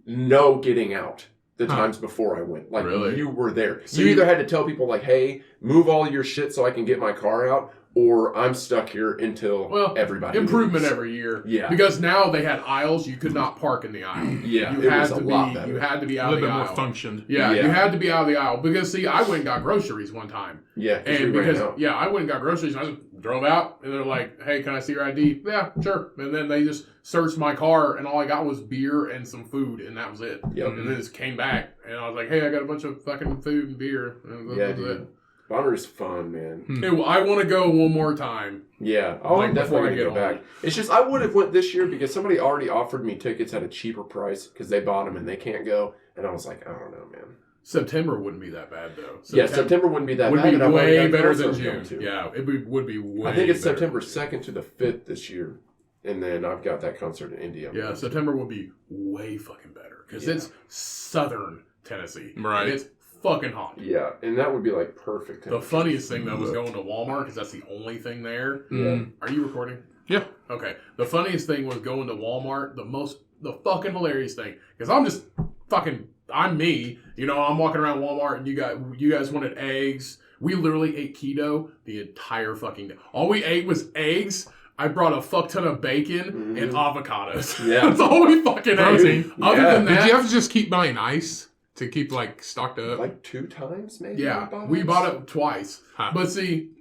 no getting out the times before I went. Like you were there. So you either had to tell people like, hey, move all your shit so I can get my car out, or I'm stuck here until everybody improvement leaves. Every year. Yeah. Because now they had aisles. You could not park in the aisle. Yeah. You had to be out of the aisle. More functioned. Yeah, you had to be out of the aisle. Because see, I went and got groceries one time. Yeah. And because I went and got groceries and I just drove out and they're like, hey, can I see your ID? Yeah, sure. And then they just searched my car and all I got was beer and some food and that was it. Yep. And then just came back and I was like, hey, I got a bunch of fucking food and beer. And that was it. Bonnaroo's fun, man. Hey, well, I want to go one more time. Yeah. Oh, I'm definitely going to go back. It's just, I would have went this year because somebody already offered me tickets at a cheaper price because they bought them and they can't go. And I was like, I don't know, man. September wouldn't be that bad, though. September wouldn't be that bad. Would be way better than June. Yeah, it would be way I think it's better. September 2nd to the 5th this year. And then I've got that concert in India. Yeah, September will be way fucking better because it's southern Tennessee. Right. And it's fucking hot. Yeah, and that would be like perfect. The funniest thing though was going to Walmart because that's the only thing there. Yeah. Are you recording? Yeah. Okay. The funniest thing was going to Walmart. The fucking hilarious thing because I'm me. You know, I'm walking around Walmart and you guys wanted eggs. We literally ate keto the entire fucking day. All we ate was eggs. I brought a fuck ton of bacon and avocados. Yeah. That's all we fucking ate. Other than that, did you have to just keep buying ice to keep like stocked up? Like 2 times, maybe. Yeah, we bought it twice. Huh. But see,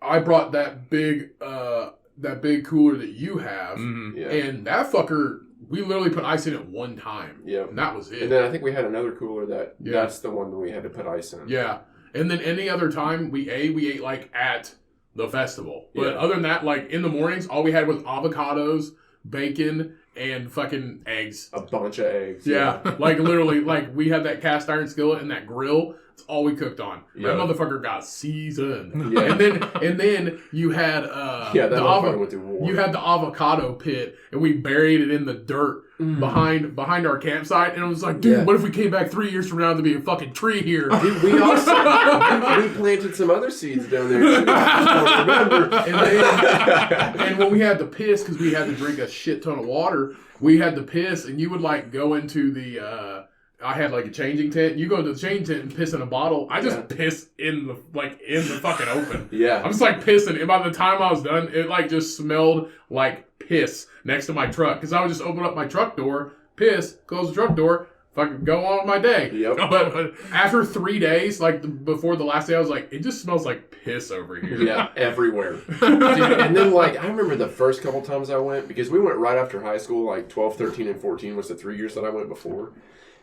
I brought that big cooler that you have, and that fucker, we literally put ice in it one time. Yeah, and that was it. And then I think we had another cooler that's the one that we had to put ice in. Yeah, and then any other time we ate like at the festival. But other than that, like in the mornings, all we had was avocados, bacon, and fucking eggs. A bunch of eggs. Yeah. Like literally, like we had that cast iron skillet and that grill. That's all we cooked on. That motherfucker got seasoned. Yeah. And then you had you had the avocado pit and we buried it in the dirt behind our campsite, and I was like, dude, what if we came back 3 years from now to be a fucking tree here? Dude, we also we planted some other seeds down there too. I don't remember. And when we had to piss because we had to drink a shit ton of water, we had to piss, and you would like go into the I had like a changing tent. You go into the changing tent and piss in a bottle. I just piss in the fucking open. Yeah. I'm just like pissing. And by the time I was done, it like just smelled like piss next to my truck. Because I would just open up my truck door, piss, close the truck door, fucking go on with my day. Yep. But after 3 days, like before the last day, I was like, it just smells like piss over here. Yeah, everywhere. Dude, and then, like, I remember the first couple times I went, because we went right after high school, like 12, 13, and 14 was the 3 years that I went before.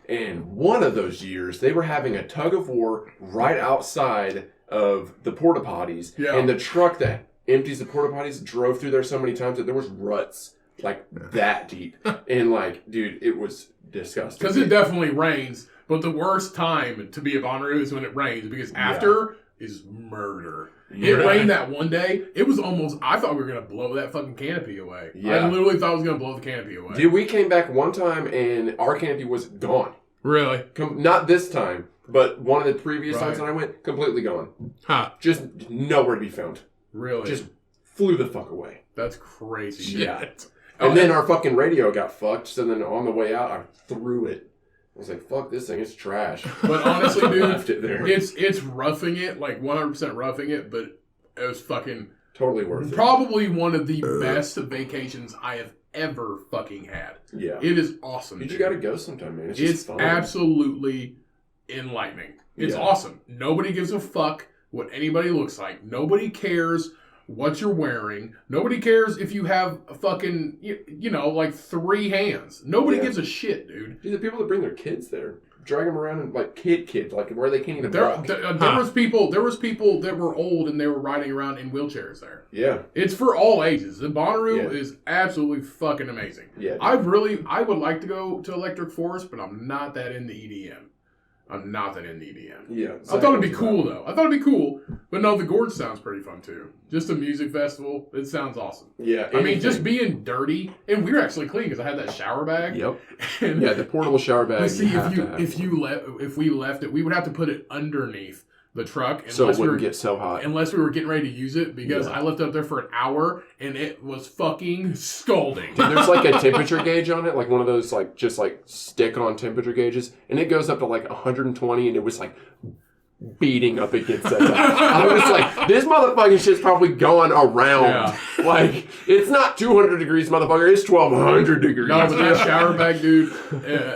And one of those years, they were having a tug of war right outside of the porta potties. Yeah. And the truck that empties the porta potties drove through there so many times that there was ruts like that deep. And, like, dude, it was disgusting. Because it definitely rains, but the worst time to be a Bonnaroo is when it rains, because after is murder. Yeah. It rained that one day. It was almost, I thought we were going to blow that fucking canopy away. Yeah. I literally thought I was going to blow the canopy away. Dude, we came back one time and our canopy was gone. Really? Not this time, but one of the previous Right. times that I went, completely gone. Huh. Just nowhere to be found. Really? Just flew the fuck away. That's crazy. Yeah. Shit. And then our fucking radio got fucked, so then on the way out, I threw it. I was like, fuck this thing, it's trash. But honestly, dude, Left it there. it's roughing it, like 100% roughing it, but it was fucking Totally worth it. probably one of the best vacations I have ever fucking had. Yeah. It is awesome. Dude, you dude. gotta go sometime, man. It's just It's fun. absolutely enlightening. It's Yeah. awesome. Nobody gives a fuck what anybody looks like. Nobody cares what you're wearing. Nobody cares if you have a fucking, you know, like 3 hands. Nobody Yeah. gives a shit, dude. Dude, the people that bring their kids there, drag them around and like kids, like where they can't even There walk. was people that were old and they were riding around in wheelchairs there. Yeah. It's for all ages. The Bonnaroo Yeah. is absolutely fucking amazing. Yeah. I would like to go to Electric Forest, but I'm not that into EDM. I'm not that into EDM. Yeah. I thought it'd be cool though. I thought it'd be cool, but no, the Gorge sounds pretty fun too. Just a music festival. It sounds awesome. Yeah. I mean, just being dirty, and we were actually clean because I had that shower bag. Yep. And, Yeah, the portable shower bag. but see, have to have. if we left it, we would have to put it underneath the truck, so it unless we wouldn't were get so hot. unless we were getting ready to use it, because Yeah. I left it up there for an hour and it was fucking scalding. Dude, there's like a temperature gauge on it, like one of those like just like stick-on temperature gauges, and it goes up to like 120, and it was like beating up against that. I was like, this motherfucking shit's probably going around. Yeah. Like, it's not 200 degrees, motherfucker. It's 1,200 degrees. No, but that shower bag, dude,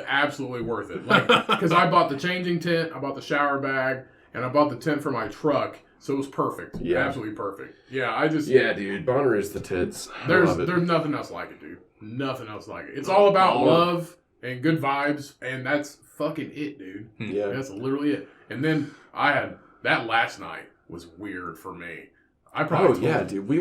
absolutely worth it. Like, because I bought the changing tent, I bought the shower bag, and I bought the tent for my truck, so it was perfect. Yeah. Absolutely perfect. Yeah, I just Yeah, dude. Bonnaroo is the tits. I love it. there's nothing else like it, dude. Nothing else like it. It's all about love and good vibes, and that's fucking it, dude. Yeah. That's literally it. And then I had that last night was weird for me. I probably Oh, yeah, dude. We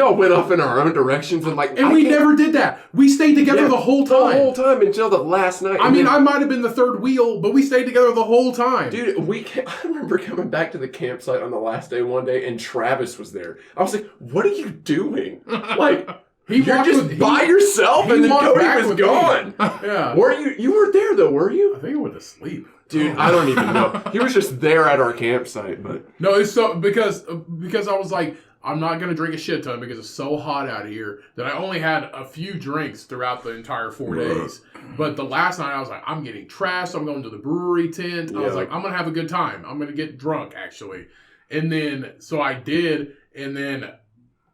all went off in our own directions, and like, and we never did that. We stayed together the whole The time. whole time until the last night. I mean, I might have been the third wheel, but we stayed together the whole time. Dude, I remember coming back to the campsite on the last day one day, and Travis was there. I was like, what are you doing? Like, you're walked just with- by yourself, he and then walked Cody back was with me. gone. Yeah. You weren't there, though, were you? I think I went to sleep. Dude, I don't even know. He was just there at our campsite, but... No, it's so because I was like, I'm not gonna drink a shit ton because it's so hot out here that I only had a few drinks throughout the entire 4 days. But the last night I was like, I'm getting trashed. I'm going to the brewery tent. I was like, I'm gonna have a good time. I'm gonna get drunk actually. And then so I did, and then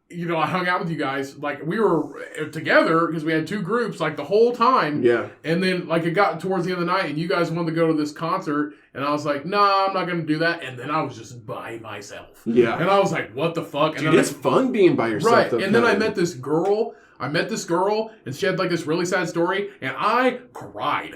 you know I hung out with you guys like we were together because we had 2 groups like the whole time. Yeah. And then, like, it got towards the end of the night, and you guys wanted to go to this concert, and I was like, nah, I'm not going to do that. And then I was just by myself. Yeah. And I was like, what the fuck? And Dude, then it's fun being by yourself, right. though. And then I met this girl. And she had, like, this really sad story, and I cried.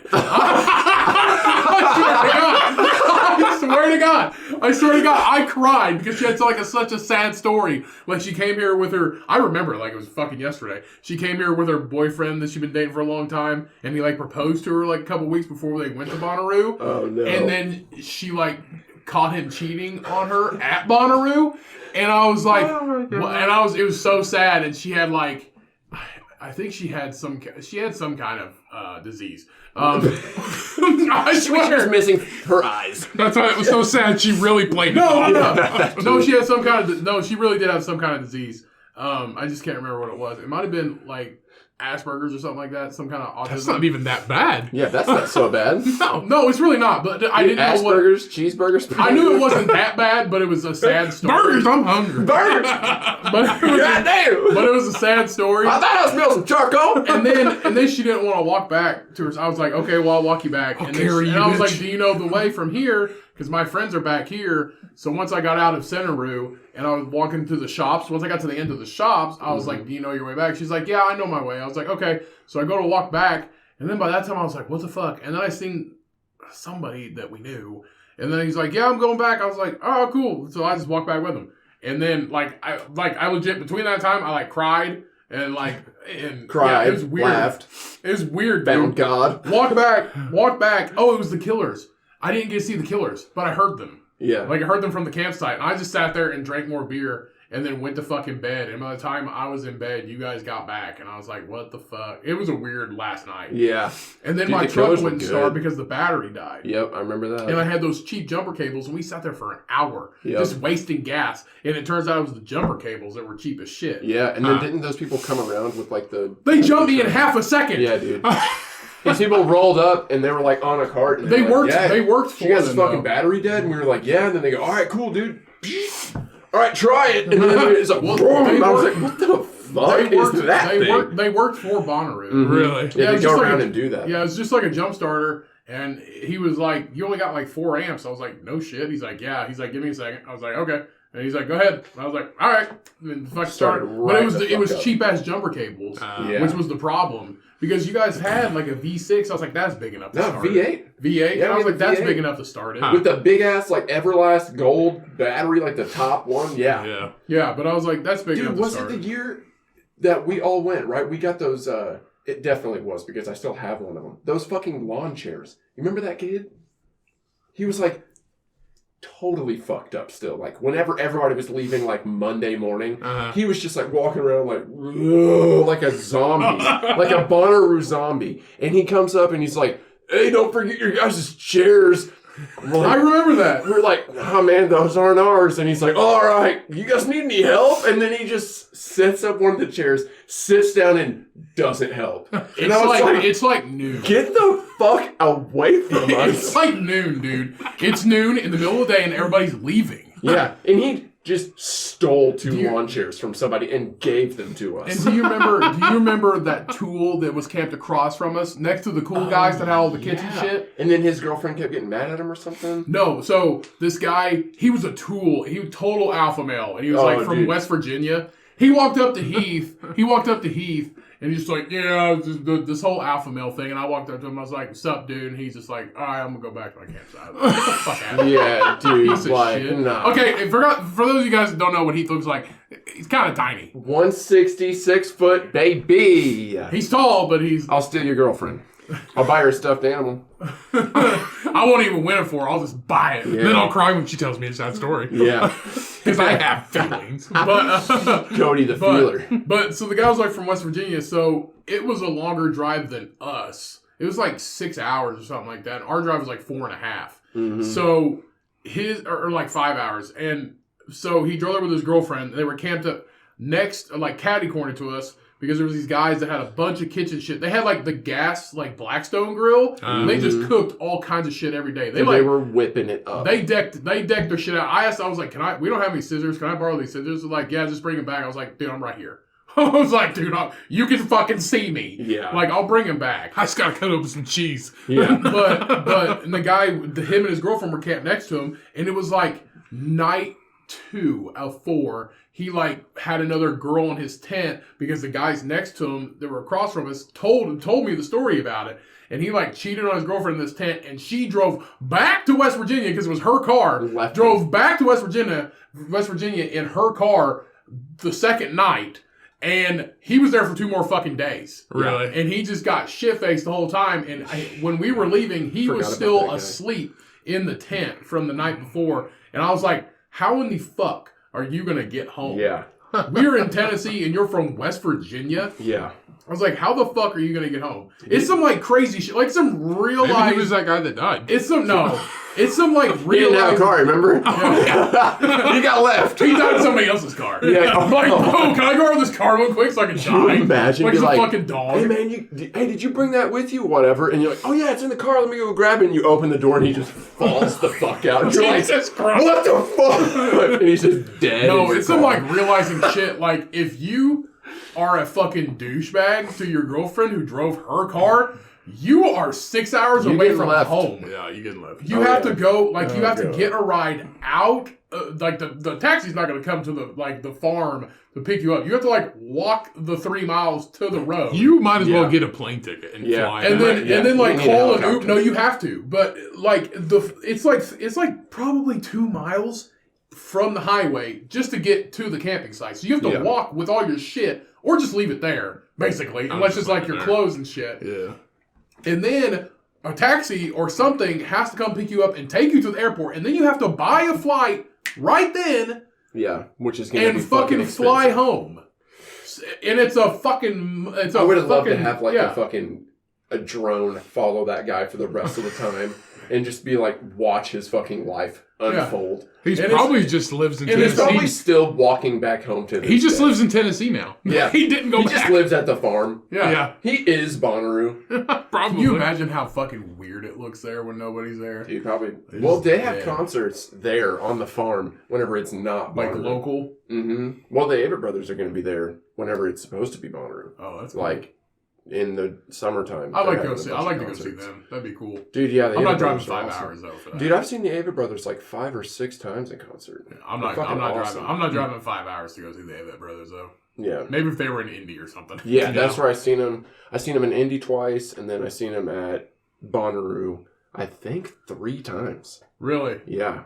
I swear to God, I cried because she had, like, such a sad story. Like, she came here with her, I remember, like, it was fucking yesterday. She came here with her boyfriend that she'd been dating for a long time, and he, like, proposed to her, like, a couple weeks before they went to Bonnaroo. Oh, no. And then she, like, caught him cheating on her at Bonnaroo, and I was like, it was so sad, and she had, like, I think she had some kind of disease. I She was swear. missing her eyes. That's why it was so sad. She really played it. No, she had some kind of, no, she really did have some kind of disease. I just can't remember what it was. It might have been like, Asperger's or something like that, some kind of autism. That's not even that bad. Yeah, that's not so bad. No, it's really not. But I didn't know what Asperger's, cheeseburgers. I knew it wasn't that bad, but it was a sad story. Burgers, I'm hungry. Burgers. But it was a sad story. I thought I smelled some charcoal. And then she didn't want to walk back to her. I was like, okay, well, I'll walk you back. And I was like, do you know the way from here? Because my friends are back here. So once I got out of Bonnaroo and I was walking to the shops, once I got to the end of the shops, I was like, do you know your way back? She's like, yeah, I know my way. I was like, okay. So I go to walk back. And then by that time, I was like, what the fuck? And then I seen somebody that we knew. And then he's like, yeah, I'm going back. I was like, oh, cool. So I just walked back with him. And then I legit, between that time, I cried. And cried, it was weird. Laughed. It was weird. Found dude. God. Walk back. Oh, it was the Killers. I didn't get to see the Killers, but I heard them. Yeah. I heard them from the campsite. And I just sat there and drank more beer and then went to fucking bed. And by the time I was in bed, you guys got back. And I was like, what the fuck? It was a weird last night. Yeah. And then Dude, my the truck Killers wouldn't were start good. because the battery died. Yep, I remember that. And I had those cheap jumper cables, and we sat there for an hour just wasting gas. And it turns out it was the jumper cables that were cheap as shit. Yeah, and then didn't those people come around with the... They jumped me in half a second. Yeah, dude. These people rolled up and they were on a cart. And They worked for you guys' them, fucking though. battery dead? And we were like, yeah. And then they go, all right, cool, dude. All right, try it. And then it's like, and I was like, what the fuck is that thing? They worked for Bonnaroo. Mm-hmm. Really? Yeah, they go around and do that. Yeah, it's just like a jump starter. And he was like, you only got 4 amps. I was like, no shit. He's like, yeah. He's like, give me a second. I was like, okay. And he's like, go ahead. And I was like, all right. And the fuck started. But it was cheap ass jumper cables, which was the problem. Because you guys had a V6. I was like, that's big enough to start V8. V8? Yeah, and I was like, that's V8. big enough to start it. With the big ass, Everlast gold battery, the top one. Yeah. Yeah, but I was like, that's big enough to Was start. it the year that we all went, right? We got those, it definitely was because I still have one of them. Those fucking lawn chairs. You remember that kid? He was totally fucked up still. Whenever everybody was leaving Monday morning, he was just walking around like a zombie, like a Bonnaroo zombie. And he comes up and he's like, hey, don't forget your guys' chairs. I remember that. We're like, oh man, those aren't ours. And he's like, all right, you guys need any help? And then he just sets up one of the chairs, sits down, and doesn't help. And It's like noon. Get the fuck away from us. It's like noon, dude. It's noon in the middle of the day and everybody's leaving. Yeah, and he just stole 2 lawn chairs from somebody and gave them to us. And do you remember that tool that was camped across from us next to the cool guys that had all the kitchen shit? And then his girlfriend kept getting mad at him or something? No, so this guy, he was a tool. He was total alpha male. And he was from West Virginia. He walked up to Heath. And he's just like, yeah, this whole alpha male thing. And I walked up to him. I was like, what's up, dude? And he's just like, all right, I'm going to go back to my campsite. Get the fuck out of here. Yeah, dude. Piece of shit. Nah. Okay, for those of you guys that don't know what Heath looks like, he's kind of tiny. 166 foot baby. He's tall, but he's... I'll steal your girlfriend. I'll buy her a stuffed animal. I won't even win it for her. I'll just buy it. Then I'll cry when she tells me a sad story. Yeah. Because I have feelings. But Cody the feeler. But so the guy was from West Virginia, so it was a longer drive than us. It was 6 hours or something like that. And our drive was 4.5. Mm-hmm. So his, or 5 hours. And so he drove there with his girlfriend. They were camped up next, catty corner to us. Because there was these guys that had a bunch of kitchen shit. They had the gas Blackstone grill. And they just cooked all kinds of shit every day. They were whipping it up. They decked their shit out. I was like, we don't have any scissors. Can I borrow these scissors? They're like, yeah, just bring them back. I was like, dude, I'm right here. I was like, dude, you can fucking see me. Yeah. I'll bring him back. I just gotta cut open some cheese. Yeah. but and the guy, him and his girlfriend were camped next to him, and it was night 2 of 4. He had another girl in his tent because the guys next to him that were across from us told me the story about it. And he cheated on his girlfriend in this tent, and she drove back to West Virginia because it was her car. Drove back to West Virginia in her car the second night, and he was there for 2 more fucking days. Really? And he just got shit faced the whole time. And when we were leaving, he was still asleep in the tent from the night before. And I was like, how in the fuck are you gonna get home? Yeah. We're in Tennessee and you're from West Virginia? Yeah. I was like, how the fuck are you going to get home? It's some like crazy shit. Like some real Maybe life. he was that guy that died. It's some like He real didn't have a life. car, remember? Yeah. He got left. He died in somebody else's car. Yeah. I'm like, bro, can I go over this car real quick so I can Can you die? imagine? Like Be it's a like, fucking dog. hey man, did you bring that with you? Whatever. And you're like, oh yeah, it's in the car. Let me go grab it. And you open the door and he just falls the fuck out. And you're like, Jesus Christ. what the fuck? And he's just dead. No, it's some like realizing shit. Like if you are a fucking douchebag to your girlfriend who drove her car, you are 6 hours You away get from left. home. Yeah, you getting left. You Oh, have yeah. to go, like, you Oh, have to God. get a ride out. Like, the taxi's not going to come to the farm to pick you up. You have to, like, walk the 3 miles to the road. You might as well Yeah. get a plane ticket and Yeah. fly. and out. then, Yeah. and then, like, You need a call an helicopter. Uber. No, you have to. But, like, it's like probably 2 miles from the highway just to get to the camping site. So you have to Yeah. walk with all your shit or just leave it there, basically. I'm Unless just it's, like, leaving your it there. clothes and shit. Yeah. And then a taxi or something has to come pick you up and take you to the airport. And then you have to buy a flight right then Yeah, which is going to be and fucking expensive. fly home. And it's a fucking... I would have loved to fucking- have like yeah. a drone follow that guy for the rest of the time and just be like, watch his fucking life unfold. He's And probably just lives in and it's He's probably Tennessee. still walking back home to this He just day. lives in Tennessee now. Yeah. He didn't go He back. just lives at the farm. Yeah. He is Bonnaroo. Probably. Can you imagine how fucking weird it looks there when nobody's there? Dude, probably. It's Well, they have dead. concerts there on the farm whenever it's not Like Bonnaroo. local? Mm-hmm. Well, the Avett Brothers are going to be there whenever it's supposed to be Bonnaroo. Oh, that's cool. Like, in the summertime. I'd like they're to go having a see. bunch I'd like of to go see concerts. them. That'd be cool. Dude, yeah. The I'm not Avett driving Brothers are 5 awesome. hours though for that. Dude, I've seen the Avett Brothers like 5 or 6 times in concert. I'm They're not fucking driving. awesome. I'm not driving 5 hours to go see the Avett Brothers though. Yeah. Maybe if they were in Indy or something. Yeah, that's where I seen him. I seen him in Indy twice, and then I seen him at Bonnaroo, I think 3 times. Really. Yeah.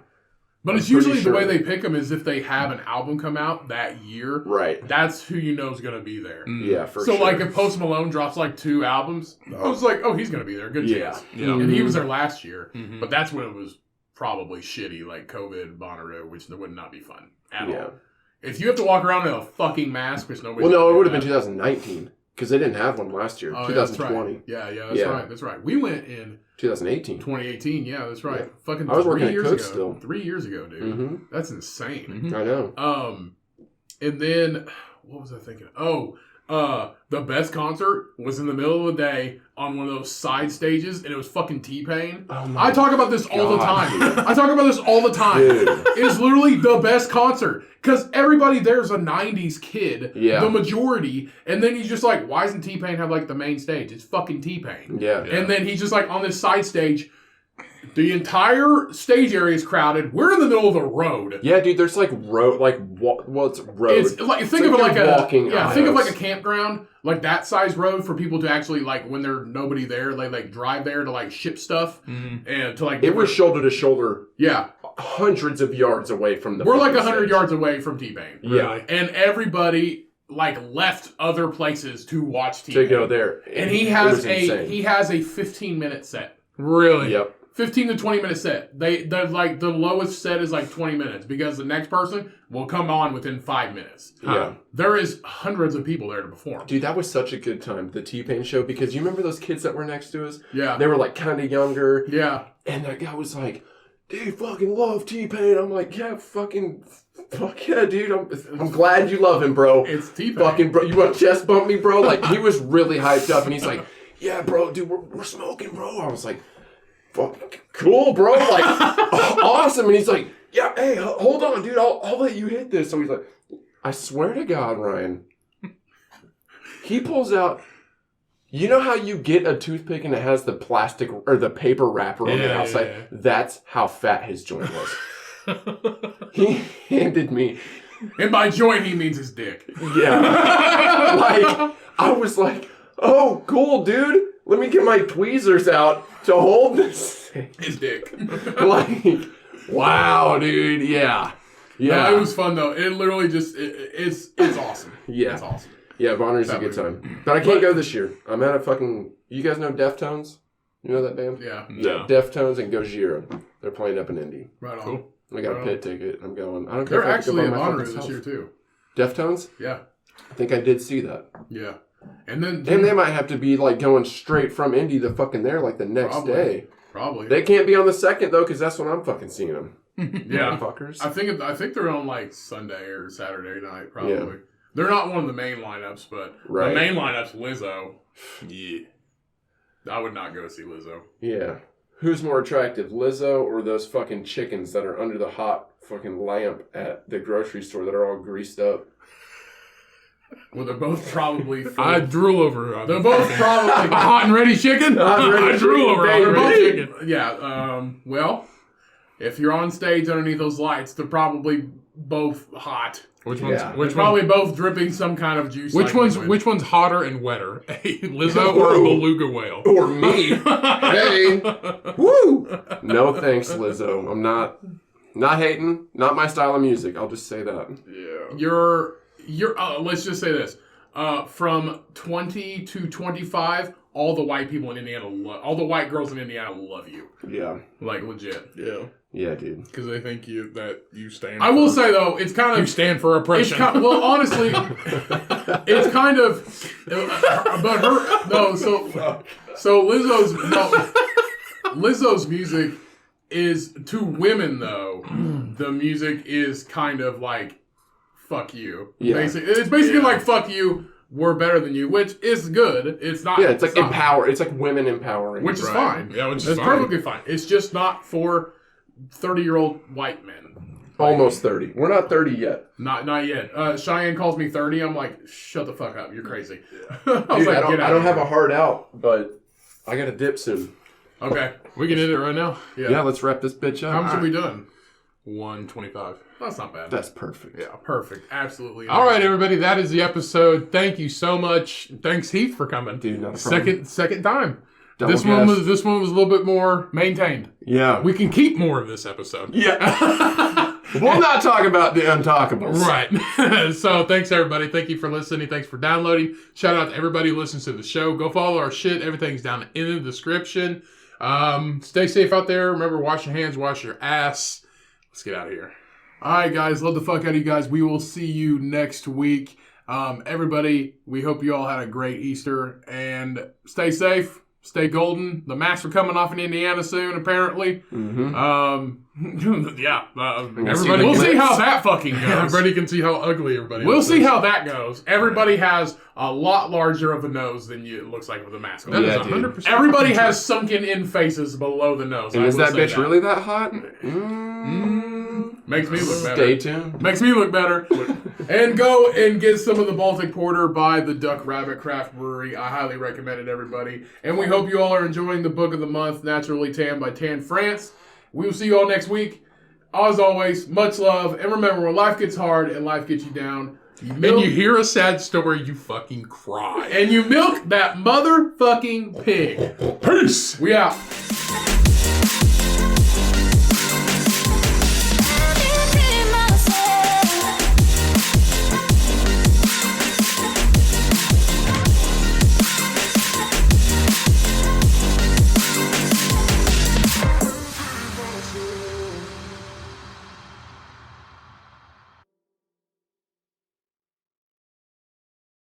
But I'm it's usually pretty the way sure. they pick them is if they have an album come out that year. Right. That's who you know is going to be there. Yeah, for So sure. like if Post Malone drops like 2 albums, I was like, oh, he's going to be there. Good Yeah. chance. Yeah. And he was there last year, Mhm. but that's when it was probably shitty, like COVID, Bonnaroo, which would not be fun at Yeah. all. If you have to walk around in a fucking mask, which nobody. Well, no, it would have been 2019 because they didn't have one last year. Oh, yeah, that's 2020, right. Yeah, that's Yeah. right. That's right. We went in 2018. 2018. Yeah, that's right. Yeah. Fucking I was 3 working at years Cook's ago. still. 3 years ago, dude. Mm-hmm. That's insane. Mhm. I know. And then what was I thinking? Oh, the best concert was in the middle of the day on one of those side stages, and it was fucking T-Pain. Oh my I talk about this all the God, time. dude. I talk about this all the time. Dude. It is literally the best concert because everybody there's a '90s kid, Yeah. the majority, and then he's just like, why doesn't T-Pain have like the main stage? It's fucking T-Pain. Yeah. And then he's just like on this side stage. The entire stage area is crowded. We're in the middle of the road. Yeah, dude, there's like road, well, it's road. It's like think like of it like they're a walking think of aisles. like a campground, like that size road for people to actually like when there's nobody there, they like drive there to like ship stuff Mhm. and to like It was shoulder to shoulder, yeah. hundreds of yards away from the. We're like fucking 100 stage. yards away from T-Pain. Yeah, And everybody like left other places to watch T-Pain. to go there, And he It has was a insane. 15-minute set. Really? Yep. 15 to 20 minute set. They're like the lowest set is like 20 minutes because the next person will come on within 5 minutes. Yeah. There is hundreds of people there to perform. Dude, that was such a good time, the T-Pain show, because you remember those kids that were next to us? Yeah. They were like kind of younger, Yeah. and that guy was like, dude, fucking love T-Pain. I'm like, yeah, fuck yeah, dude. I'm glad you love him, bro. It's T-Pain. Fucking bro, you want to chest bump me, bro? Like, he was really hyped up, and he's like, yeah, bro, dude, we're smoking, bro. I was like, fuck, cool, bro. Like, awesome. And he's like, yeah, hey, hold on, dude. I'll let you hit this. So he's like, I swear to God, Ryan, he pulls out. You know how you get a toothpick and it has the plastic or the paper wrapper on the Yeah, outside? yeah. That's how fat his joint was. He handed me. And by joint, he means his dick. Yeah. Like, I was like, oh, cool, dude. Let me get my tweezers out to hold this thing. His dick. Like, wow, dude. Yeah. Yeah. No, it was fun, though. It literally just, it's awesome. Yeah. It's awesome. Yeah, Bonnaroo's a good time. But I can't go this year. I'm at a fucking... You guys know Deftones? You know that band? Yeah. No. Deftones and Gojira. They're playing up in Indy. Right on. Cool. I got a Right pit on. ticket. I'm going. I don't care They're if I have to actually go at by my Bonnaroo fucking this self. year, too. Deftones? Yeah. I think I did see that. Yeah. And then And they might have to be like going straight from Indy to fucking there like the next Probably. day. Probably. They can't be on the 2nd though, because that's when I'm fucking seeing them. Yeah. Fuckers. I think they're on like Sunday or Saturday night, probably. Yeah. They're not one of the main lineups, but Right. the main lineup's Lizzo. Yeah. I would not go see Lizzo. Yeah. Who's more attractive, Lizzo or those fucking chickens that are under the hot fucking lamp at the grocery store that are all greased up? Well, they're both probably full. I drool over. They're both probably a hot and ready chicken. Hot and ready I drool chicken, over a hot and ready baby. chicken. Yeah. Well, if you're on stage underneath those lights, they're probably both hot. Which one's Yeah. which Probably one? both dripping some kind of juice. Which like one's hotter and wetter, a Lizzo or a beluga whale? Or me. Hey. Woo! No thanks, Lizzo. I'm not hating. Not my style of music. I'll just say that. Yeah. You're let's just say this. From 20 to 25, all the white people in Indiana, all the white girls in Indiana love you. Yeah. Like, legit. Yeah. Yeah, dude. Because they think that you stand. I will say, though, it's kind you of... stand for oppression. Well, honestly, it's kind of... But her... No, so Lizzo's music is... To women, though, the music is kind of like, fuck you. Yeah. It's basically like, fuck you, we're better than you, which is good. It's not... Yeah, it's like not- empower. It's like women empowering. Which is Right. fine. Yeah, which is it's fine. perfectly fine. It's just not for 30-year-old white men. Almost 30. We're not 30 yet. Not yet. Cheyenne calls me 30. I'm like, shut the fuck up. You're crazy. I was Dude, like, I get out. don't have a heart out, but I got a dip soon. Okay. We can end it right now. Yeah, let's wrap this bitch How up. much are we doing? 125. That's not bad. That's perfect. Yeah. Perfect. Absolutely. All right, everybody. That is the episode. Thank you so much. Thanks, Heath, for coming. Dude, not a problem. Second time. Double This one guest. was a little bit more. Maintained. Yeah. We can keep more of this episode. Yeah. We'll not talk about the untalkables. Right. So thanks, everybody. Thank you for listening. Thanks for downloading. Shout out to everybody who listens to the show. Go follow our shit. Everything's down in the description. Stay safe out there. Remember, wash your hands, wash your ass. Let's get out of here. All right, guys. Love the fuck out of you guys. We will see you next week. Everybody, we hope you all had a great Easter. And stay safe. Stay golden. The masks are coming off in Indiana soon, apparently. Mm-hmm. Yeah. Everybody, We'll see how that fucking goes. Everybody can see how ugly everybody We'll is. see how that goes. Everybody has a lot larger of a nose than you. It looks like with a mask on. That Yeah, is dude. 100%. Everybody has sunken in faces below the nose. And I is will that say bitch really that hot? Makes me look better. Stay tuned. Makes me look better. And go and get some of the Baltic Porter by the Duck Rabbit Craft Brewery. I highly recommend it, everybody. And we hope you all are enjoying the book of the month, Naturally Tan by Tan France. We will see you all next week. As always, much love. And remember, when life gets hard and life gets you down, And you hear a sad story, you fucking cry. and you milk that motherfucking pig. Peace. We out.